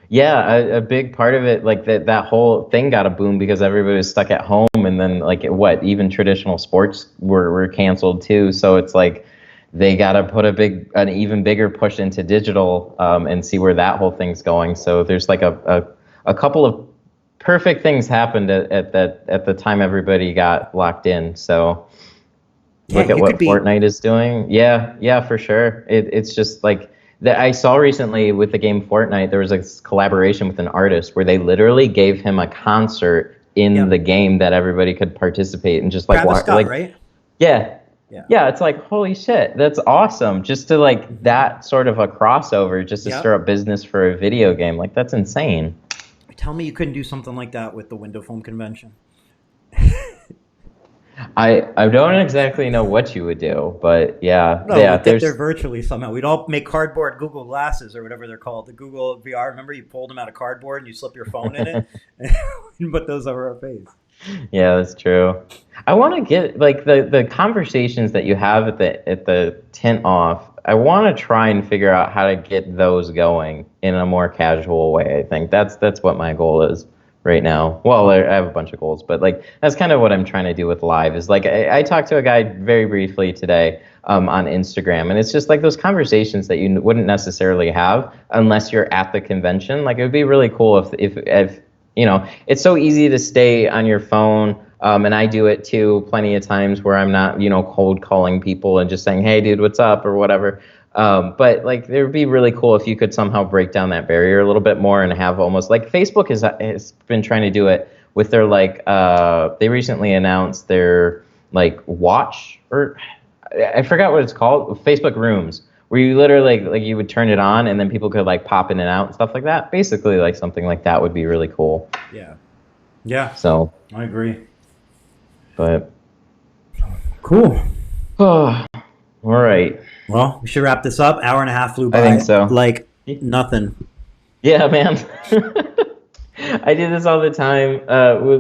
Yeah, a big part of it, like that whole thing got a boom because everybody was stuck at home, and then like what, even traditional sports were canceled too. So it's like they got to put an even bigger push into digital and see where that whole thing's going. So there's like a couple of perfect things happened at the time everybody got locked in. So Yeah, look at you could what be. Fortnite is doing. Yeah, yeah, for sure. It's just like that. I saw recently with the game Fortnite, there was a collaboration with an artist where they literally gave him a concert in the Yep. game that everybody could participate and just like Travis walk. Scott, Like, right? yeah, Yeah. yeah. It's like holy shit, that's awesome. Just to like that sort of a crossover, just to stir Yep. up business for a video game, like that's insane. Tell me you couldn't do something like that with the window foam convention. I don't exactly know what you would do, but yeah, No, yeah. we'd get there There's virtually somehow. We'd all make cardboard Google glasses or whatever they're called. The Google VR. Remember, you pulled them out of cardboard and you slip your phone in it and put those over our face. Yeah, that's true. I want to get like the conversations that you have at the tint off. I want to try and figure out how to get those going in a more casual way. I think that's what my goal is right now. Well, I have a bunch of goals, but like that's kind of what I'm trying to do with live. Is like I talked to a guy very briefly today on Instagram, and it's just like those conversations that you wouldn't necessarily have unless you're at the convention. Like it would be really cool if it's so easy to stay on your phone. And I do it too plenty of times where I'm not, cold calling people and just saying, hey, dude, what's up or whatever. But like, it would be really cool if you could somehow break down that barrier a little bit more and have almost like Facebook has been trying to do it with their like, they recently announced their like watch or I forgot what it's called, Facebook Rooms, where you literally like you would turn it on and then people could like pop in and out and stuff like that. Basically, like something like that would be really cool. Yeah. Yeah, So, I agree. but Cool. all right, Well, we should wrap this up. Hour and a half flew I think by so. like nothing. Yeah, man. I do this all the time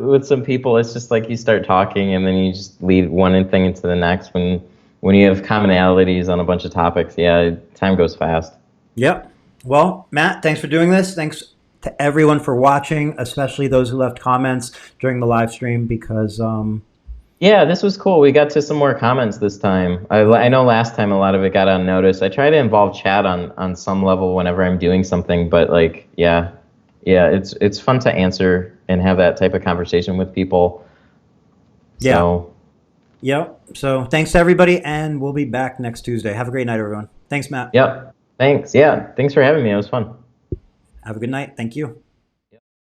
with some people. It's just like you start talking and then you just lead one thing into the next. When you have commonalities on a bunch of topics, yeah, time goes fast. Yep. Well, Matt, thanks for doing this. Thanks to everyone for watching, especially those who left comments during the live stream because Yeah, this was cool. We got to some more comments this time. I know last time a lot of it got unnoticed. I try to involve chat on some level whenever I'm doing something, but like, yeah, it's fun to answer and have that type of conversation with people. yeah. So, Yep. So thanks to everybody, and we'll be back next Tuesday. Have a great night, everyone. Thanks, Matt. yep. Thanks. Yeah, thanks for having me. It was fun. Have a good night. Thank you.